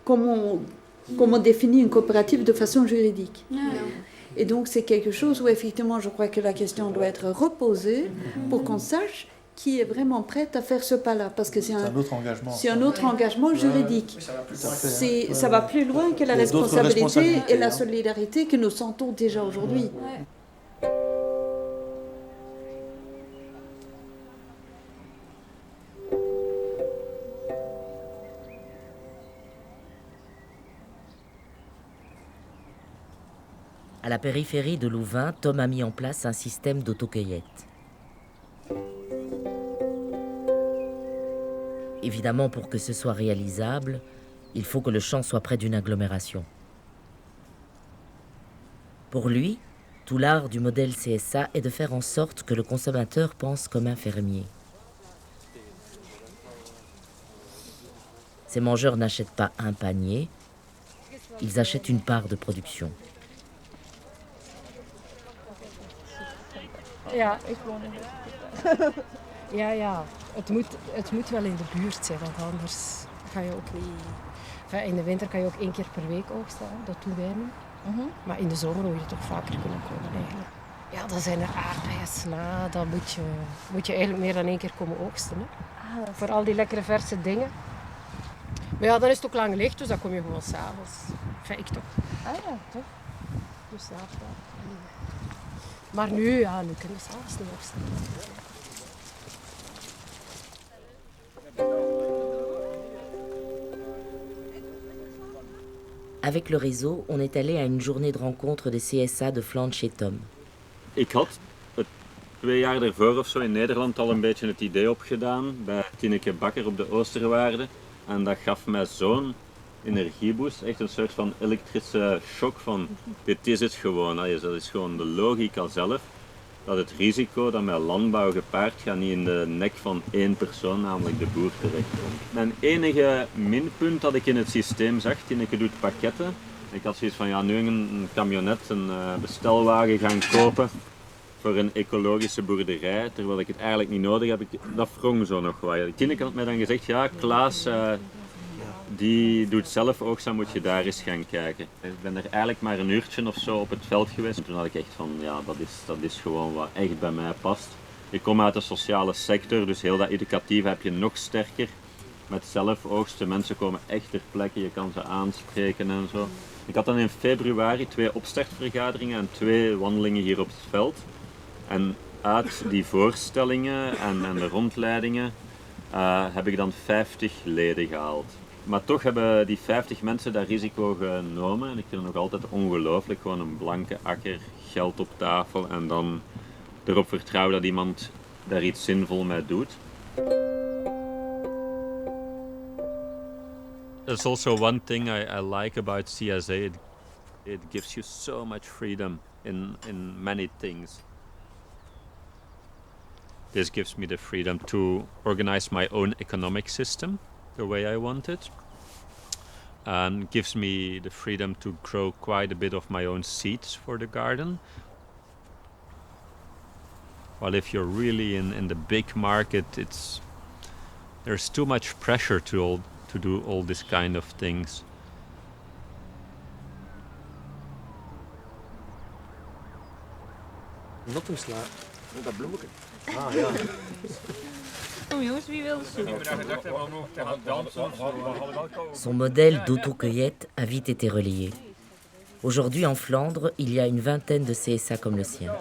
comme on définit une coopérative de façon juridique. Et donc c'est quelque chose où effectivement je crois que la question doit être reposée pour qu'on sache qui est vraiment prêt à faire ce pas-là, parce que c'est un autre engagement. C'est un autre engagement juridique. Ça va plus loin que la responsabilité et la solidarité que nous sentons déjà aujourd'hui. À la périphérie de Louvain, Tom a mis en place un système d'autocueillette. Évidemment, pour que ce soit réalisable, il faut que le champ soit près d'une agglomération. Pour lui, tout l'art du modèle CSA est de faire en sorte que le consommateur pense comme un fermier. Ces mangeurs n'achètent pas un panier, ils achètent une part de production. Ja, ik woon in de Ja, het moet wel in de buurt zijn, want anders ga je ook niet... Enfin, in de winter kan je ook 1 keer per week oogsten, dat doen wij nu. Maar in de zomer moet je toch vaker kunnen komen eigenlijk. Ja, dan zijn er aardbeien, sla, dan moet je eigenlijk meer dan 1 keer komen oogsten. Hè. Voor al die lekkere verse dingen. Maar ja, dan is het ook lang licht, dus dan kom je gewoon s'avonds. Enfin, ik toch. Ah ja, toch? Dus s'avonds. Maar nu kunnen we s'avonds niet opstaan. Avec le réseau, on est allé à une journée de rencontre des CSA de Flandre chez Tom. Ik had het 2 jaar daarvoor of zo in Nederland al een beetje het idee opgedaan bij Tineke Bakker op de Oosterwaarde. En dat gaf mij zo'n energieboost, echt een soort van elektrische shock van dit is het gewoon. Dat is gewoon de logica zelf. Dat het risico dat met landbouw gepaard gaat niet in de nek van 1 persoon, namelijk de boer, terechtkomt. Mijn enige minpunt dat ik in het systeem zag, Tineke doet pakketten. Ik had zoiets van, ja, nu een camionet, een bestelwagen gaan kopen voor een ecologische boerderij, terwijl ik het eigenlijk niet nodig heb. Dat wrong zo nog wat. Tineke had mij dan gezegd, ja, Klaas, die doet zelf oogst, dan moet je daar eens gaan kijken. Ik ben er eigenlijk maar een uurtje of zo op het veld geweest. En toen had ik echt van, ja, dat is gewoon wat echt bij mij past. Ik kom uit de sociale sector, dus heel dat educatieve heb je nog sterker. Met zelf oogsten, mensen komen echt ter plekke, je kan ze aanspreken en zo. Ik had dan in februari 2 opstartvergaderingen en 2 wandelingen hier op het veld. En uit die voorstellingen en de rondleidingen heb ik dan 50 leden gehaald. Maar toch hebben die 50 mensen dat risico genomen. En ik vind het nog altijd ongelooflijk, gewoon een blanke akker, geld op tafel en dan erop vertrouwen dat iemand daar iets zinvol mee doet. There's also one thing I like about CSA. It gives you so much freedom in many things. This gives me the freedom to organize my own economic system the way I want it. And gives me the freedom to grow quite a bit of my own seeds for the garden. While if you're really in the big market, there's too much pressure to do all this kind of things. Nog een sla. Dat bloemetje. Ah ja. Kom jongens, wie wil Son modèle d'autocueillette a vite été relayé. Aujourd'hui en Flandre, il y a une vingtaine de CSA comme le sien.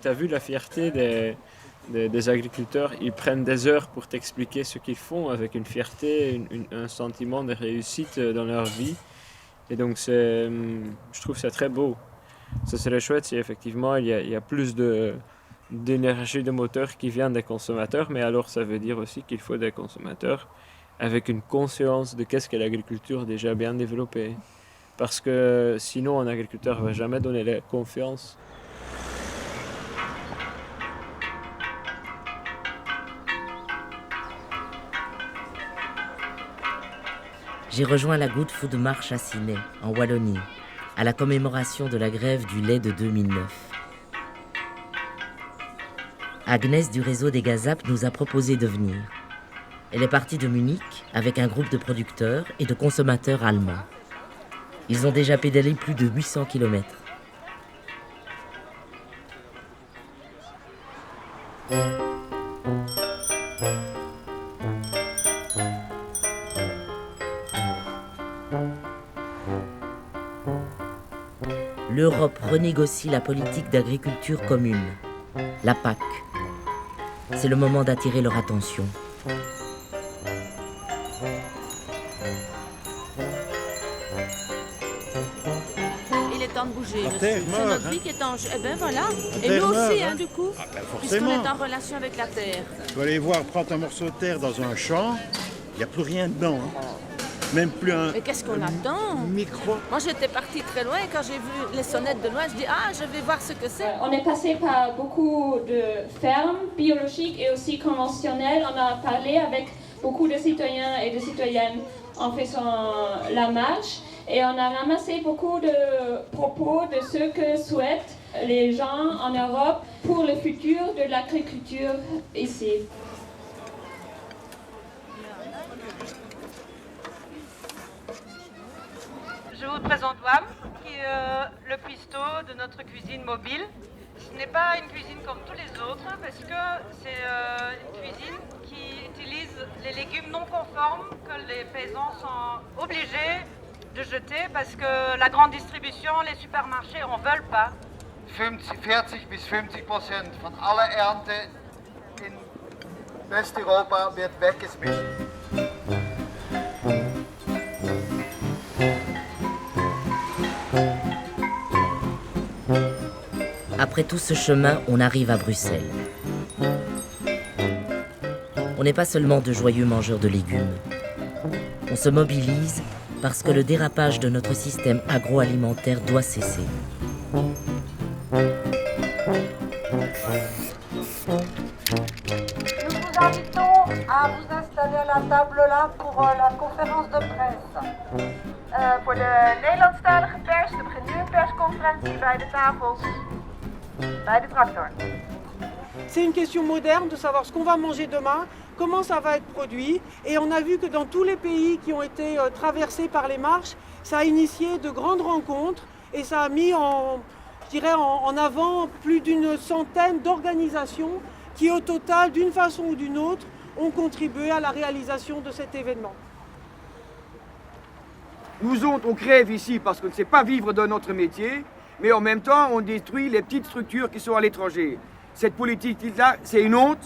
Tu as vu la fierté des agriculteurs, ils prennent des heures pour t'expliquer ce qu'ils font avec une fierté, un sentiment de réussite dans leur vie. Et donc je trouve ça très beau. Ce serait chouette si effectivement il y a plus d'énergie de moteur qui vient des consommateurs, mais alors ça veut dire aussi qu'il faut des consommateurs avec une conscience de qu'est-ce qu'est l'agriculture déjà bien développée. Parce que sinon un agriculteur ne va jamais donner la confiance. J'ai rejoint la Good Food March à Ciney, en Wallonie, à la commémoration de la grève du lait de 2009. Agnès du réseau des Gazap nous a proposé de venir. Elle est partie de Munich avec un groupe de producteurs et de consommateurs allemands. Ils ont déjà pédalé plus de 800 km. L'Europe renégocie la politique d'agriculture commune, la PAC. C'est le moment d'attirer leur attention. Il est temps de bouger, La monsieur. terre C'est meurt, notre hein. vie qui est en jeu. Eh ben voilà. La Et terre nous aussi, meurt, hein, du coup. forcément. Puisqu'on est en relation avec la terre. Tu vas aller voir prendre un morceau de terre dans un champ, il n'y a plus rien dedans. Hein. Même plus un. Mais qu'est-ce qu'on a dedans? Micro. Moi, j'étais partie très loin et quand j'ai vu les sonnettes de loin, je dis ah, je vais voir ce que c'est. On est passé par beaucoup de fermes biologiques et aussi conventionnelles. On a parlé avec beaucoup de citoyens et de citoyennes en faisant la marche. Et on a ramassé beaucoup de propos de ce que souhaitent les gens en Europe pour le futur de l'agriculture ici. Je vous présente WAM, qui est le cuistot de notre cuisine mobile. Ce n'est pas une cuisine comme tous les autres, parce que c'est une cuisine qui utilise les légumes non conformes que les paysans sont obligés de jeter, parce que la grande distribution, les supermarchés en veulent pas. 40 bis 50% van alle Ernte in West-Europa wird weggeschmissen. Après tout ce chemin, on arrive à Bruxelles. On n'est pas seulement de joyeux mangeurs de légumes. On se mobilise parce que le dérapage de notre système agroalimentaire doit cesser. Nous vous invitons à vous installer à la table là pour la conférence de presse. Voor de Nederlandstalige pers, er begint nu een persconferentie bij de tafels, bij de tractor. C'est une question moderne de savoir ce qu'on va manger demain, comment ça va être produit. Et on a vu que dans tous les pays qui ont été traversés par les marches, ça a initié de grandes rencontres et ça a mis en avant plus d'une centaine d'organisations qui au total, d'une façon ou d'une autre, ont contribué à la réalisation de cet événement. Nous autres, on crève ici parce qu'on ne sait pas vivre de notre métier, mais en même temps, on détruit les petites structures qui sont à l'étranger. Cette politique-là, c'est une honte.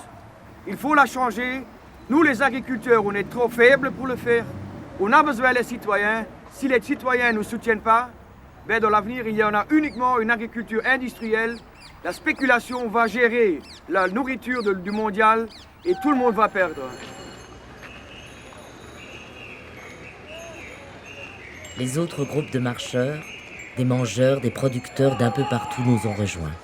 Il faut la changer. Nous, les agriculteurs, on est trop faibles pour le faire. On a besoin des citoyens. Si les citoyens ne nous soutiennent pas, ben dans l'avenir, il y en a uniquement une agriculture industrielle La spéculation va gérer la nourriture du mondial et tout le monde va perdre. Les autres groupes de marcheurs, des mangeurs, des producteurs d'un peu partout nous ont rejoints.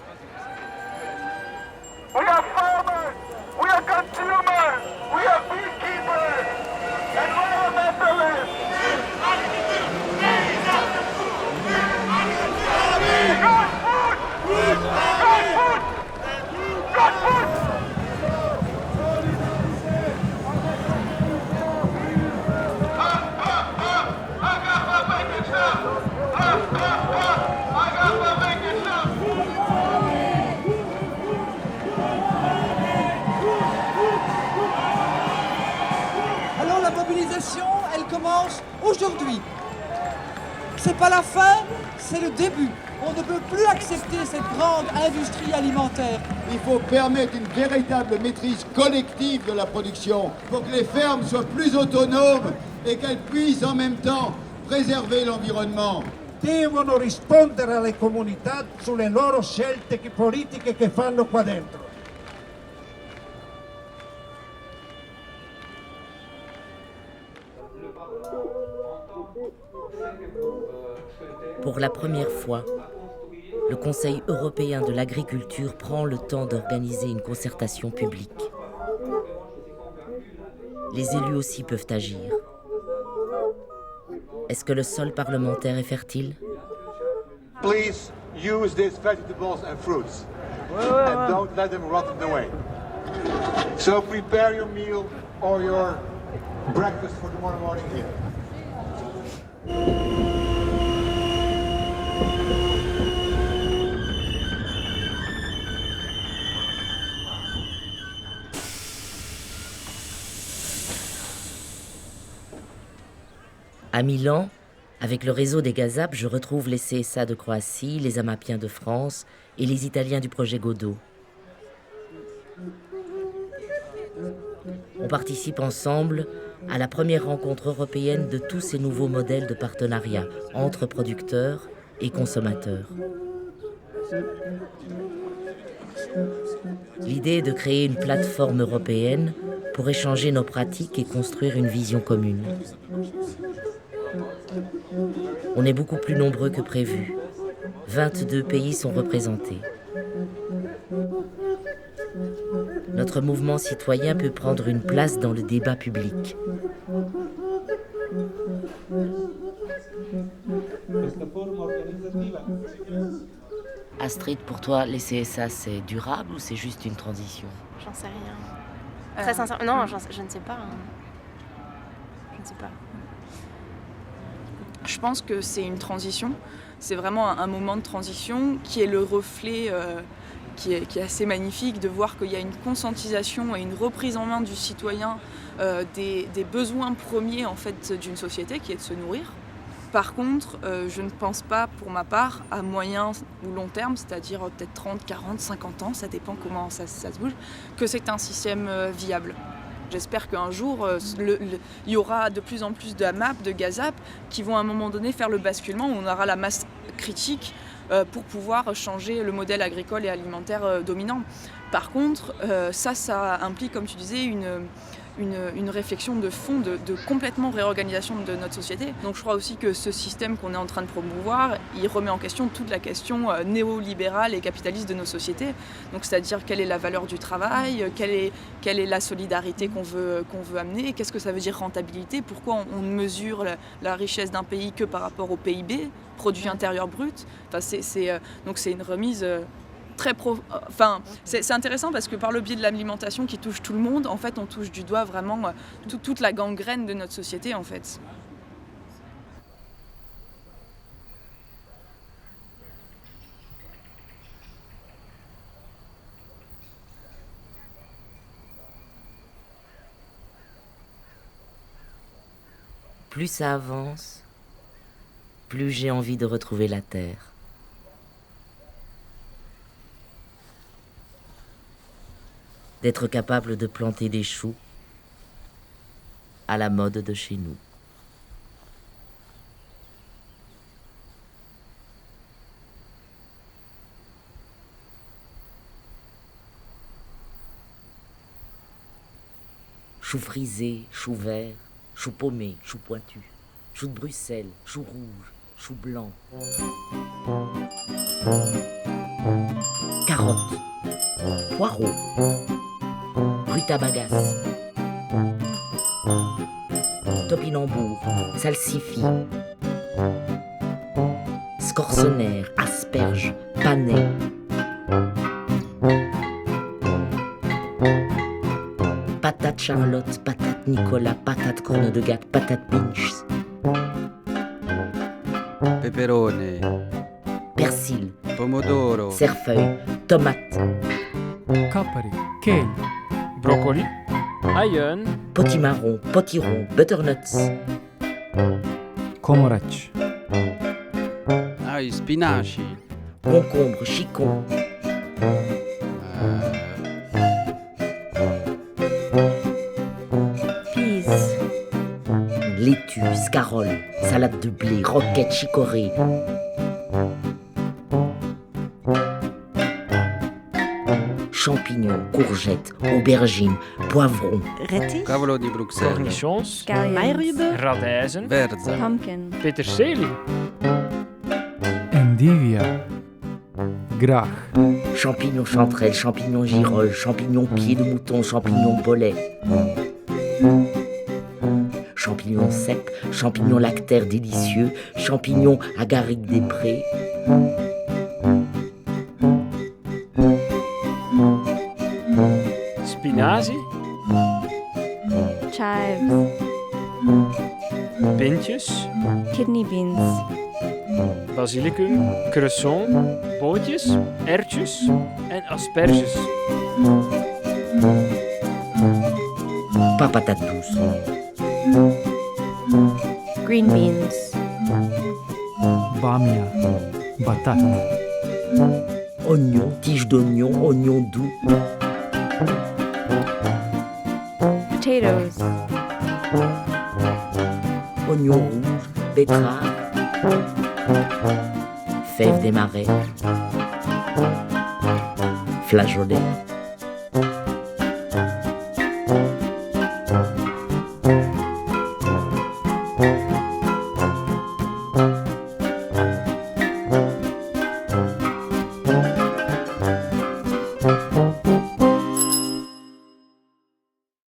Alors la mobilisation, elle commence aujourd'hui. C'est pas la fin, c'est le début. On ne peut plus accepter cette grande industrie alimentaire. Il faut permettre une véritable maîtrise collective de la production pour que les fermes soient plus autonomes et qu'elles puissent en même temps préserver l'environnement. Devono rispondere alle comunità sulle loro scelte politiche che fanno qua dentro. Pour la première fois, le Conseil européen de l'agriculture prend le temps d'organiser une concertation publique. Les élus aussi peuvent agir. Est-ce que le sol parlementaire est fertile? Please use these vegetables and fruits and don't let them rot in the way. So prepare your meal or your breakfast for tomorrow morning here. À Milan, avec le réseau des Gazap, je retrouve les CSA de Croatie, les Amapiens de France et les Italiens du projet Godot. On participe ensemble à la première rencontre européenne de tous ces nouveaux modèles de partenariat entre producteurs et consommateurs. L'idée est de créer une plateforme européenne pour échanger nos pratiques et construire une vision commune. On est beaucoup plus nombreux que prévu. 22 pays sont représentés. Notre mouvement citoyen peut prendre une place dans le débat public. Astrid, pour toi, les CSA, c'est durable ou c'est juste une transition? J'en sais rien. Très sincèrement, non, je ne sais pas. Je ne sais pas. Je pense que c'est une transition. C'est vraiment un moment de transition qui est le reflet qui est assez magnifique de voir qu'il y a une conscientisation et une reprise en main du citoyen des besoins premiers en fait, d'une société qui est de se nourrir. Par contre, je ne pense pas pour ma part à moyen ou long terme, c'est-à-dire peut-être 30, 40, 50 ans, ça dépend comment ça se bouge, que c'est un système viable. J'espère qu'un jour, il y aura de plus en plus de AMAP, de Gazap, qui vont à un moment donné faire le basculement où on aura la masse critique pour pouvoir changer le modèle agricole et alimentaire dominant. Par contre, ça implique, comme tu disais, une réflexion de fond, de complètement réorganisation de notre société. Donc je crois aussi que ce système qu'on est en train de promouvoir, il remet en question toute la question néolibérale et capitaliste de nos sociétés. Donc c'est-à-dire quelle est la valeur du travail, quelle est la solidarité qu'on veut amener, qu'est-ce que ça veut dire rentabilité, pourquoi on mesure la richesse d'un pays que par rapport au PIB, produit intérieur brut. Enfin, donc c'est une remise... c'est intéressant parce que par le biais de l'alimentation qui touche tout le monde, en fait, on touche du doigt vraiment toute la gangrène de notre société, en fait. Plus ça avance, plus j'ai envie de retrouver la terre. D'être capable de planter des choux à la mode de chez nous. Choux frisés, choux verts, choux paumés, choux pointus, choux de Bruxelles, choux rouges, choux blancs. Carottes, poireaux, rutabagas, topinambour, salsifis, scorsonnaire, asperges, panais, patate Charlotte, patate Nicolas, patate corne de gâte, patate pinch, peperone, persil, pomodoro, cerfeuil, tomate, kapari, kale, broccoli, aïeul, potimarron, potiron, butternuts, komoreç, spinaci, concombre, chicon, Peas. laitue, scarole, salade de blé, roquette, chicorée, champignons, courgettes, aubergines, poivrons, cavolo di Bruxelles, cornichons, Mairübe. radijzen, verza, Pumpkin. peterselie, endivia, graag, champignons chanterelles, champignons girolles, champignons pieds de mouton, champignons bolets, champignons secs, champignons lactaires délicieux, champignons agariques des prés, spinazie, Chives. pintjes, Kidney beans. basilicum, cresson, bootjes, erwtjes en asperges. pas patates douces, Green beans. Bamia, batat, oignons, tiges d'oignons, oignons doux, Potatoes. oignons rouges, betteraves, fèves des marais, flageolets,